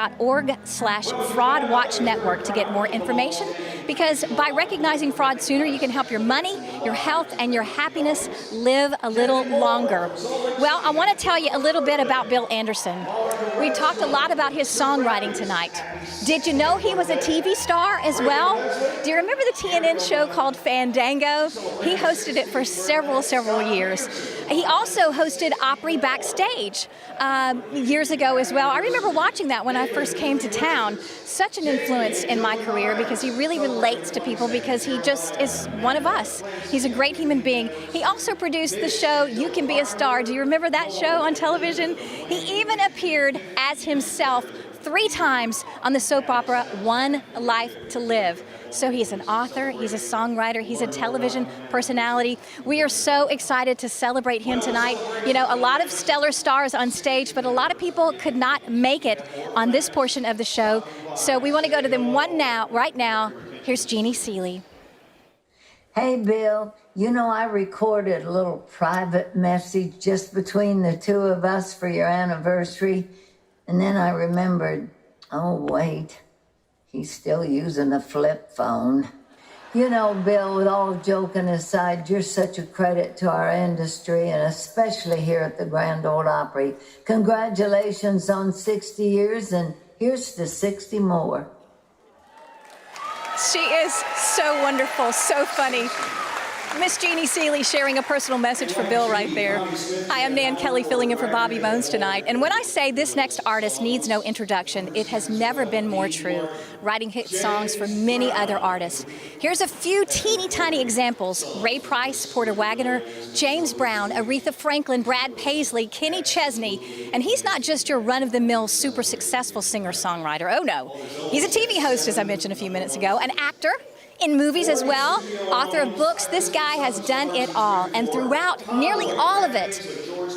Watch Network to get more information, because by recognizing fraud sooner, you can help your money, your health, and your happiness live a little longer. Well, I want to tell you a little bit about Bill Anderson. We talked a lot about his songwriting tonight. Did you know he was a TV star as well? Do you remember the TNN show called Fandango? He hosted it for several years. He also hosted Opry Backstage years ago as well. I remember watching that when I first came to town. Such an influence in my career because he really relates to people, because he just is one of us. He's a great human being. He also produced the show You Can Be a Star. Do you remember that show on television? He even appeared as himself 3 times on the soap opera One Life to Live. So he's an author, he's a songwriter, he's a television personality. We are so excited to celebrate him tonight. You know, a lot of stellar stars on stage, but a lot of people could not make it on this portion of the show. So we want to go to them right now. Here's Jeannie Seeley. Hey, Bill. You know, I recorded a little private message just between the two of us for your anniversary. And then I remembered, oh, wait, he's still using a flip phone. You know, Bill, with all joking aside, you're such a credit to our industry, and especially here at the Grand Ole Opry. Congratulations on 60 years, and here's to 60 more. She is so wonderful, so funny. Miss Jeannie Seeley sharing a personal message for Bill right there. Hi, I'm Nan Kelly filling in for Bobby Bones tonight. And when I say this next artist needs no introduction, it has never been more true. Writing hit songs for many other artists. Here's a few teeny tiny examples. Ray Price, Porter Wagoner, James Brown, Aretha Franklin, Brad Paisley, Kenny Chesney. And he's not just your run-of-the-mill super successful singer-songwriter. Oh no. He's a TV host, as I mentioned a few minutes ago, an actor, in movies as well, author of books. This guy has done it all, and throughout nearly all of it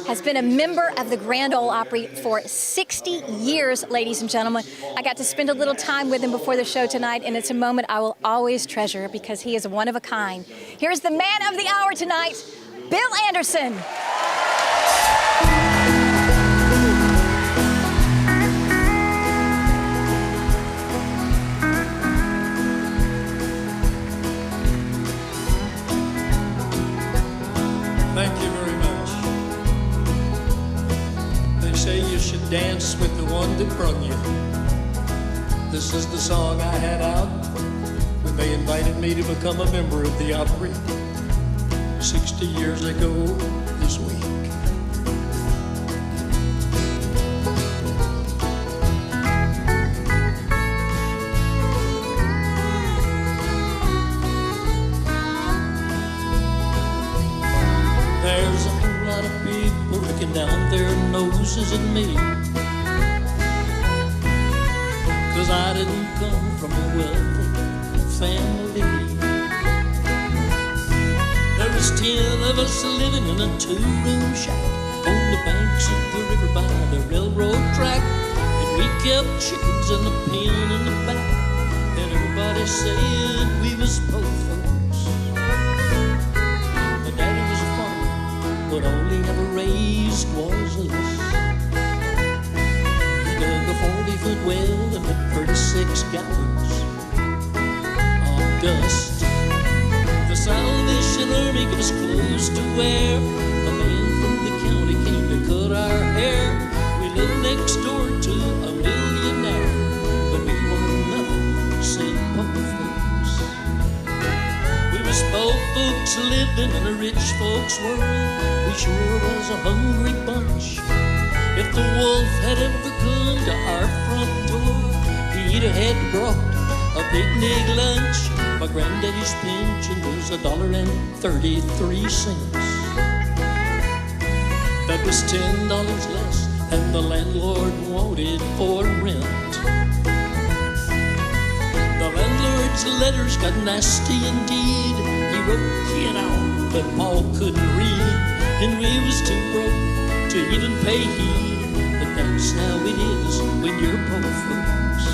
has been a member of the Grand Ole Opry for 60 years, ladies and gentlemen. I got to spend a little time with him before the show tonight, and it's a moment I will always treasure because he is one of a kind. Here's the man of the hour tonight, Bill Anderson. Thank you very much. They say you should dance with the one that brung you. This is the song I had out when they invited me to become a member of the Opry 60 years ago this week. There's a whole lot of people looking down their noses at me, 'cause I didn't come from a wealthy family. There was 10 of us living in a 2-room shack on the banks of the river by the railroad track, and we kept chickens in the pen in the back, and everybody said we was poor folks. But all he ever raised was us. He dug a 40 shepherds of dust. The Salvation Army gave us clothes to wear. A man from the county came to cut our hair. We lived next door to a millionaire, but we wanted nothing, said poor folks. We was poor folks living in a rich folks world. We sure was a hungry bunch. If the wolf had ever come to our front door, he'd have had brought a picnic lunch. My granddaddy's pension was $1.33. That was $10 less than the landlord wanted for rent. The landlord's letters got nasty indeed. He wrote, "Get out," but Paul couldn't read, and we was too broke to even pay heed. But that's how it is when you're poor folks.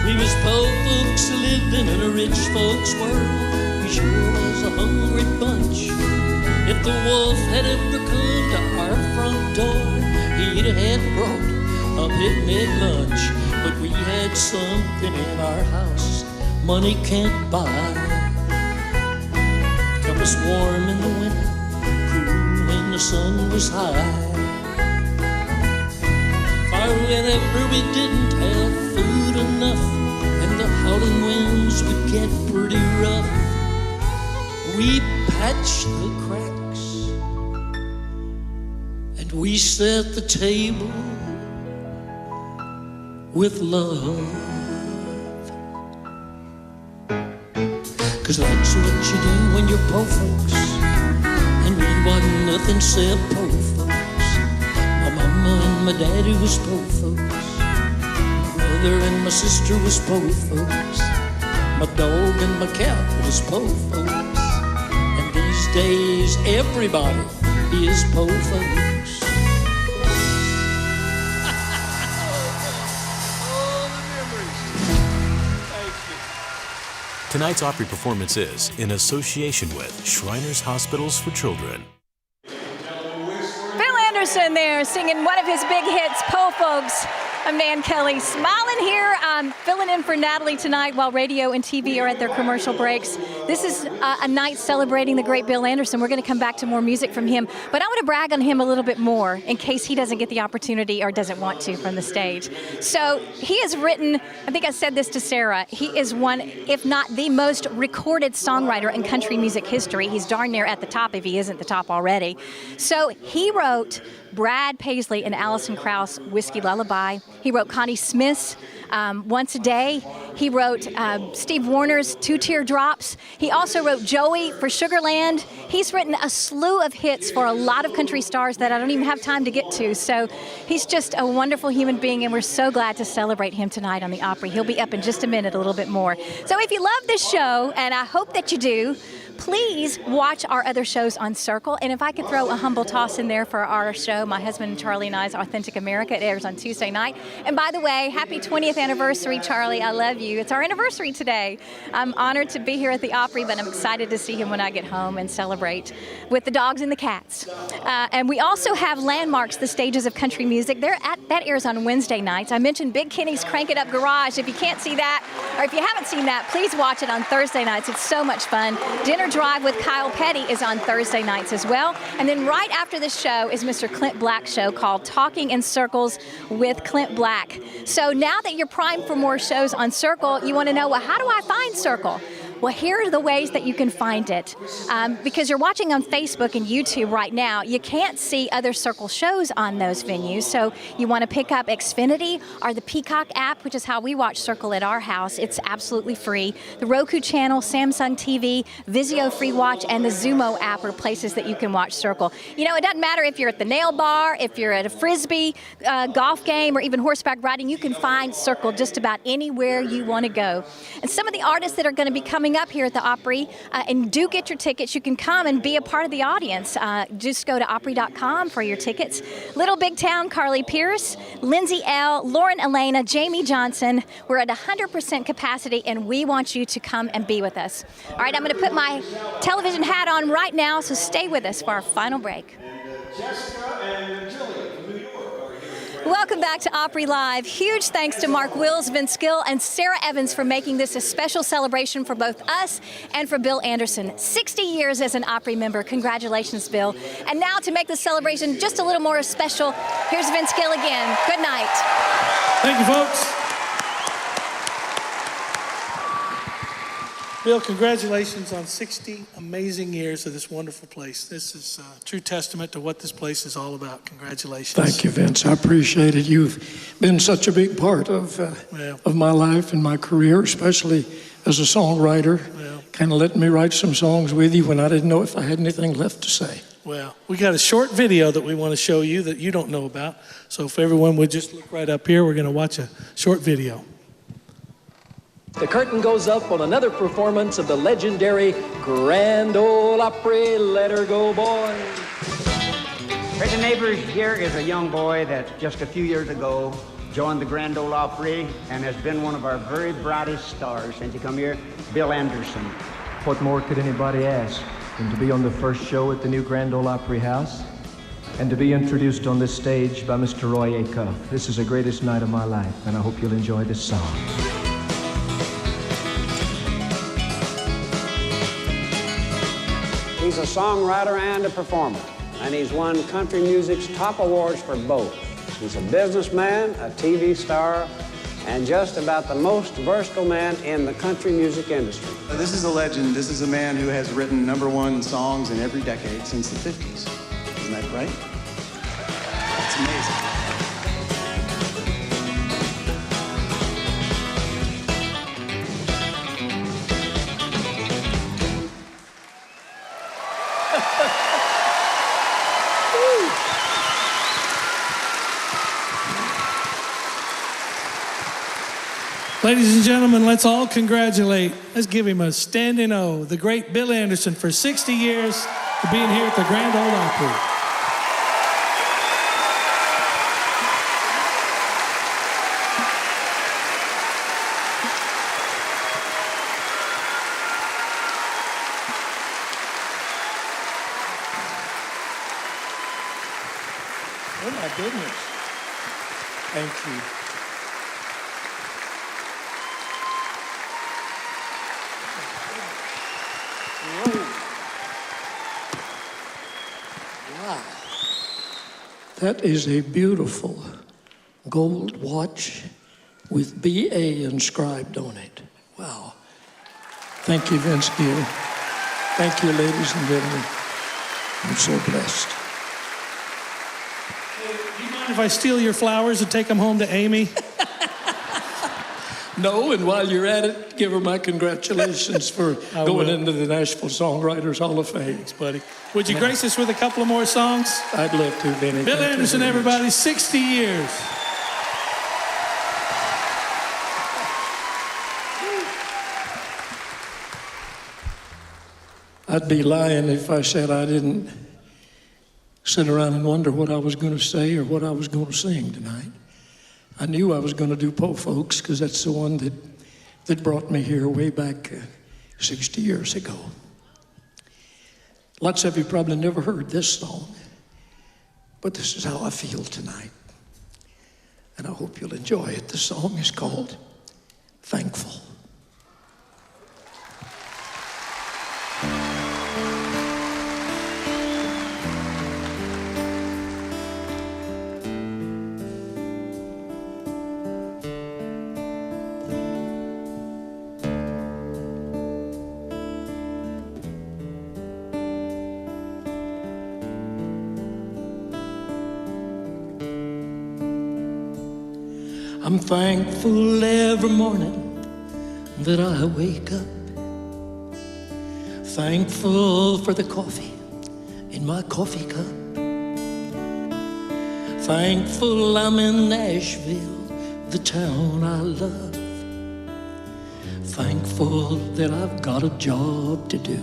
We was poor folks living in a rich folks world. We sure was a hungry bunch. If the wolf had ever come to our front door, he'd have had brought a picnic lunch. But we had something in our house money can't buy. Kept us warm in the winter, cool when the sun was high. For whenever we didn't have food enough and the howling winds would get pretty rough, we patched the cracks and we set the table with love. 'Cause that's what you do when you're poor folks, and we want nothing except poor folks. My mama and my daddy was poor folks. My brother and my sister was poor folks. My dog and my cat was poor folks. And these days everybody is poor folks. Tonight's Opry performance is in association with Shriners Hospitals for Children. Bill Anderson there singing one of his big hits, Po Folks. I'm Nan Kelly, smiling here, filling in for Natalie tonight while radio and TV are at their commercial breaks. This is a night celebrating the great Bill Anderson. We're going to come back to more music from him, but I want to brag on him a little bit more in case he doesn't get the opportunity or doesn't want to from the stage. So he has written, I think I said this to Sarah, he is one, if not the most recorded songwriter in country music history. He's darn near at the top if he isn't the top already. So he wrote Brad Paisley and Alison Krauss' Whiskey Lullaby. He wrote Connie Smith's Once a Day. He wrote Steve Warner's Two Teardrops. He also wrote Joey for Sugarland. He's written a slew of hits for a lot of country stars that I don't even have time to get to. So he's just a wonderful human being, and we're so glad to celebrate him tonight on the Opry. He'll be up in just a minute, a little bit more. So if you love this show, and I hope that you do, please watch our other shows on Circle. And if I could throw a humble toss in there for our show, my husband Charlie and I's Authentic America. It airs on Tuesday night. And by the way, happy 20th anniversary, Charlie. I love you. It's our anniversary today. I'm honored to be here at the Opry, but I'm excited to see him when I get home and celebrate with the dogs and the cats. And we also have Landmarks, the Stages of Country Music. That airs on Wednesday nights. I mentioned Big Kenny's Crank It Up Garage. If you can't see that, or if you haven't seen that, please watch it on Thursday nights. It's so much fun. Dinner Drive with Kyle Petty is on Thursday nights as well. And then right after this show is Mr. Clint Black's show called Talking in Circles with Clint Black. So now that you're primed for more shows on Circle, you want to know, well, how do I find Circle? Well, here are the ways that you can find it. Because you're watching on Facebook and YouTube right now, you can't see other Circle shows on those venues. So you want to pick up Xfinity or the Peacock app, which is how we watch Circle at our house. It's absolutely free. The Roku channel, Samsung TV, Vizio Free Watch, and the Zumo app are places that you can watch Circle. You know, it doesn't matter if you're at the nail bar, if you're at a Frisbee golf game, or even horseback riding, you can find Circle just about anywhere you want to go. And some of the artists that are going to be coming coming up here at the Opry, and do get your tickets. You can come and be a part of the audience. Just go to Opry.com for your tickets. Little Big Town, Carly Pierce, Lindsay L., Lauren Elena, Jamie Johnson. We're at 100% capacity, and we want you to come and be with us. All right, I'm going to put my television hat on right now, so stay with us for our final break. Jessica and Jillian from New York are here. Welcome back to Opry Live. Huge thanks to Mark Wills, Vince Gill, and Sara Evans for making this a special celebration for both us and for Bill Anderson. 60 years as an Opry member. Congratulations, Bill. And now to make the celebration just a little more special, here's Vince Gill again. Good night. Thank you, folks. Bill, congratulations on 60 amazing years of this wonderful place. This is a true testament to what this place is all about. Congratulations. Thank you, Vince. I appreciate it. You've been such a big part of my life and my career, especially as a songwriter. Kind of letting me write some songs with you when I didn't know if I had anything left to say. Well, we got a short video that we want to show you that you don't know about. So if everyone would just look right up here, we're going to watch a short video. The curtain goes up on another performance of the legendary Grand Ole Opry, Let Her Go Boy. Right, the neighbors, here is a young boy that just a few years ago joined the Grand Ole Opry and has been one of our very brightest stars since he come here, Bill Anderson. What more could anybody ask than to be on the first show at the new Grand Ole Opry House and to be introduced on this stage by Mr. Roy Acuff. This is the greatest night of my life, and I hope you'll enjoy this song. He's a songwriter and a performer, and he's won country music's top awards for both. He's a businessman, a TV star, and just about the most versatile man in the country music industry. This is a legend. This is a man who has written #1 songs in every decade since the 50s. Isn't that right? That's amazing. Ladies and gentlemen, let's all congratulate, let's give him a standing O, the great Bill Anderson for 60 years for being here at the Grand Ole Opry. Oh my goodness. Thank you. Wow. That is a beautiful gold watch with BA inscribed on it. Wow. Thank you, Vince Gill. Thank you, ladies and gentlemen. I'm so blessed. Do you mind if I steal your flowers and take them home to Amy? No, and while you're at it, give her my congratulations for going into the Nashville Songwriters Hall of Fame. Thanks, buddy. Would you grace us with a couple of more songs? I'd love to, Benny. Bill Anderson, everybody, 60 years. I'd be lying if I said I didn't sit around and wonder what I was going to say or what I was going to sing tonight. I knew I was going to do Po Folks because that's the one that brought me here way back 60 years ago. Lots of you probably never heard this song, but this is how I feel tonight. And I hope you'll enjoy it. The song is called Thankful. I'm thankful every morning that I wake up. Thankful for the coffee in my coffee cup. Thankful I'm in Nashville, the town I love. thankful that I've got a job to do.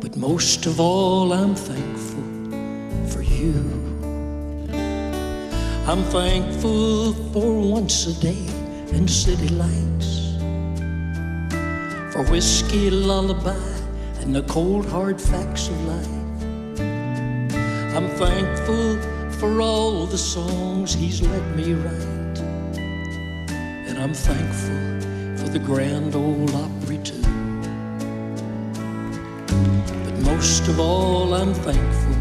But most of all, I'm thankful for you. I'm thankful for once a day and city lights, for whiskey, lullaby, and the cold hard facts of life. I'm thankful for all the songs he's let me write, and I'm thankful for the Grand Ole Opry too. But most of all, I'm thankful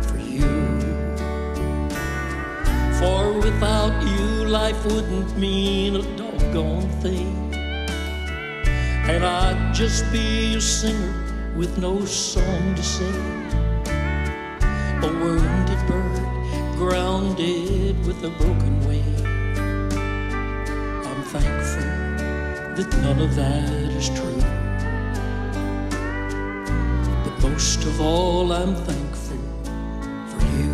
for you. For without you, life wouldn't mean a doggone thing, and I'd just be a singer with no song to sing, a wounded bird grounded with a broken wing. I'm thankful that none of that is true. But most of all, I'm thankful for you.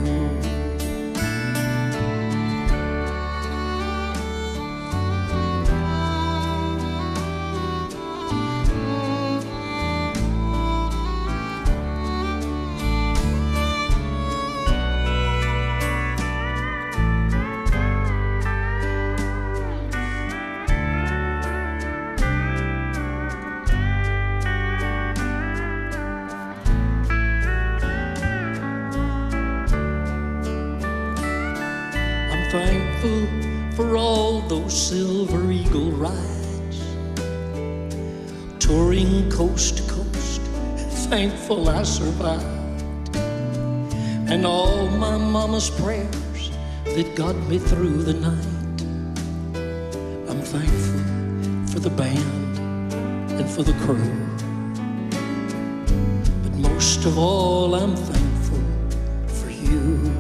Thankful for all those Silver Eagle rides, touring coast to coast, thankful I survived, and all my mama's prayers that got me through the night. I'm thankful for the band and for the crew, but most of all, I'm thankful for you.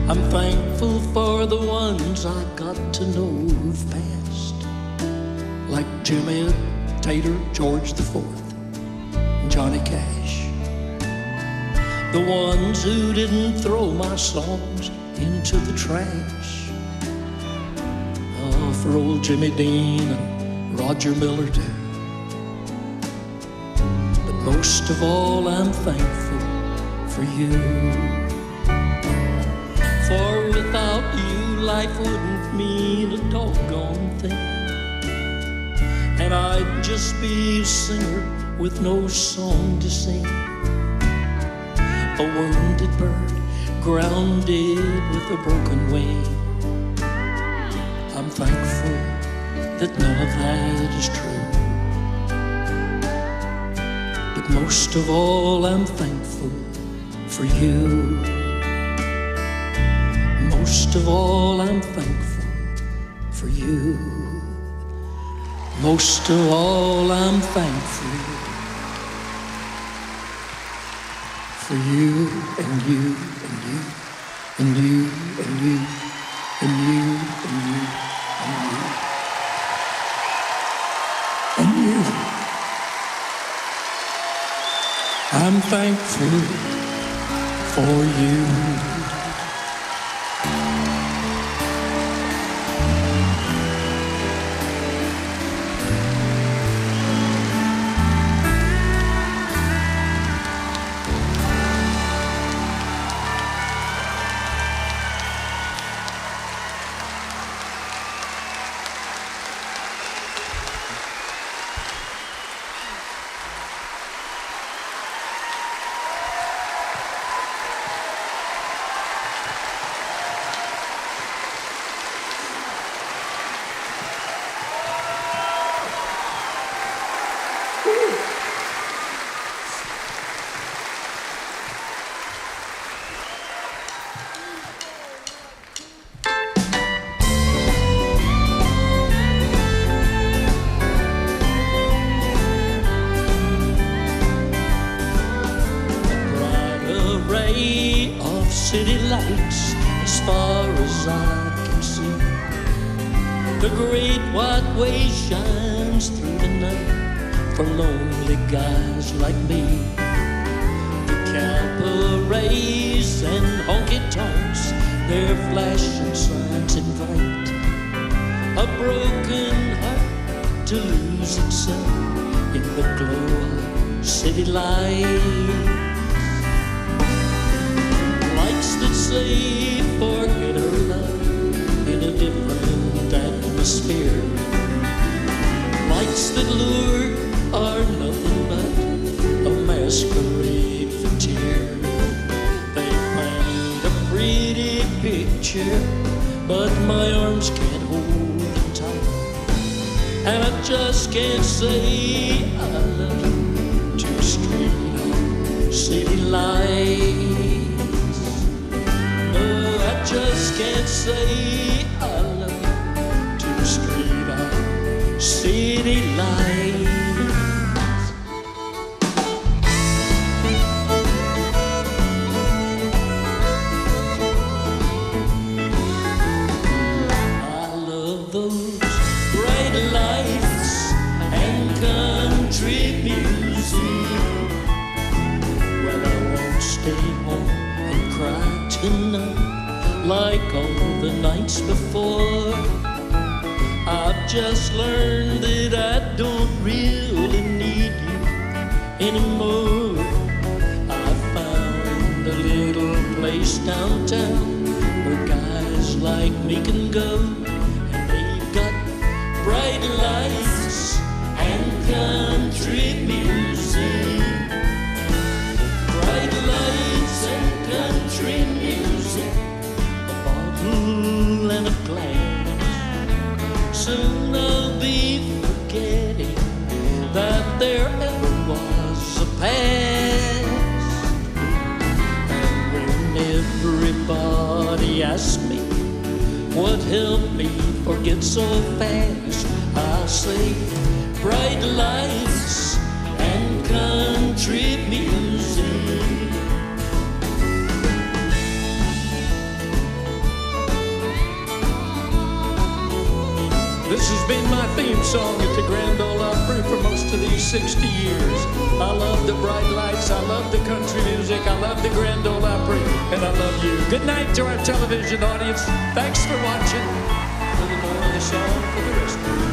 I'm thankful for the ones I got to know who've passed, like Jimmy Tater, George IV, and Johnny Cash. The ones who didn't throw my songs into the trash. Oh, for old Jimmy Dean and Roger Miller too. But most of all, I'm thankful for you. For without you, life wouldn't mean a doggone thing, and I'd just be a singer with no song to sing, a wounded bird grounded with a broken wing. I'm thankful that none of that is true, but most of all, I'm thankful for you. Most of all, I'm thankful for you. Most of all, I'm thankful for you and you and you and you and you and you and you and you and you. I'm thankful for you. City lights as far as I can see. The great white way shines through the night for lonely guys like me. The cabarets and honky-tonks, their flashing signs invite broken heart to lose itself in the glow of city lights. Lights that say forget our love in a different atmosphere. Lights that lure are nothing but a masquerade for tears. They paint a pretty picture, but my arms can't hold them tight, and I just can't say I love you to street city lights. No, I just can't say I love you to street city lights. Like all the nights before, I've just learned that I don't really need you anymore. I found a little place downtown where guys like me can go, and they've got bright lights and country music. Bright lights and country music, and a glass. Soon I'll be forgetting that there ever was a past. And when everybody asks me what helped me forget so fast, I'll say bright lights and country music. This has been my theme song at the Grand Ole Opry for most of these 60 years. I love the bright lights, I love the country music, I love the Grand Ole Opry, and I love you. Good night to our television audience. Thanks for watching. A little more of the song for the rest of you.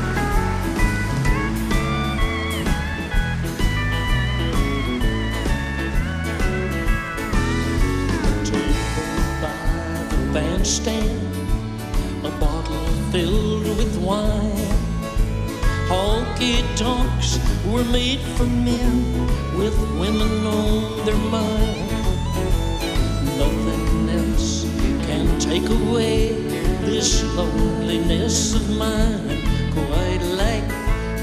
Table by the bandstand, a bottle filled with wine. Honky-tonks were made for men with women on their mind. Nothing else can take away this loneliness of mine, quite like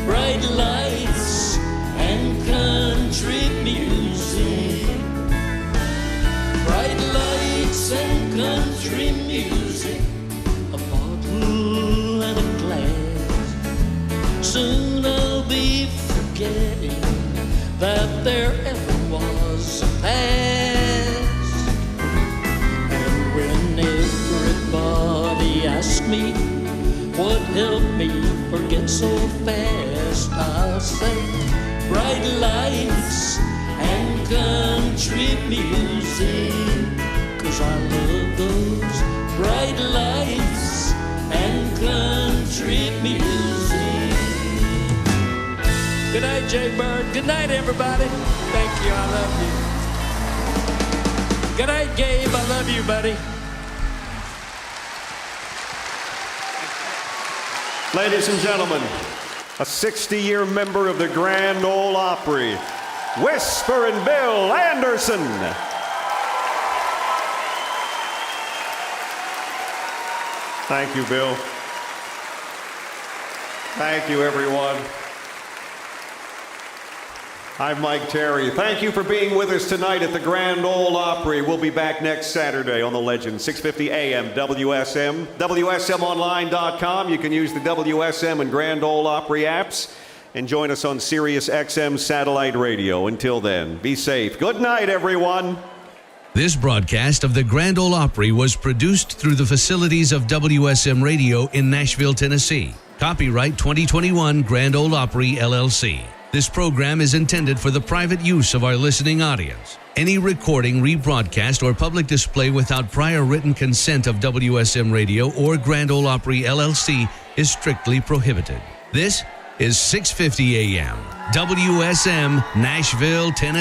bright lights and country music. Bright lights and country music, and a glass. Soon I'll be forgetting that there ever was a past. And when everybody asks me what helped me forget so fast, I'll say bright lights and country music, 'cause I love those bright lights and country music. Good night, Jay Bird. Good night, everybody. Thank you. I love you. Good night, Gabe. I love you, buddy. Ladies and gentlemen, a 60-year member of the Grand Ole Opry, Whisperin' Bill Anderson. Thank you, Bill. Thank you, everyone. I'm Mike Terry. Thank you for being with us tonight at the Grand Ole Opry. We'll be back next Saturday on The Legend, 6:50 a.m. WSM. WSMonline.com. You can use the WSM and Grand Ole Opry apps and join us on Sirius XM satellite radio. Until then, be safe. Good night, everyone. This broadcast of the Grand Ole Opry was produced through the facilities of WSM Radio in Nashville, Tennessee. Copyright 2021 Grand Ole Opry, LLC. This program is intended for the private use of our listening audience. Any recording, rebroadcast, or public display without prior written consent of WSM Radio or Grand Ole Opry, LLC is strictly prohibited. This is 650 AM, WSM, Nashville, Tennessee.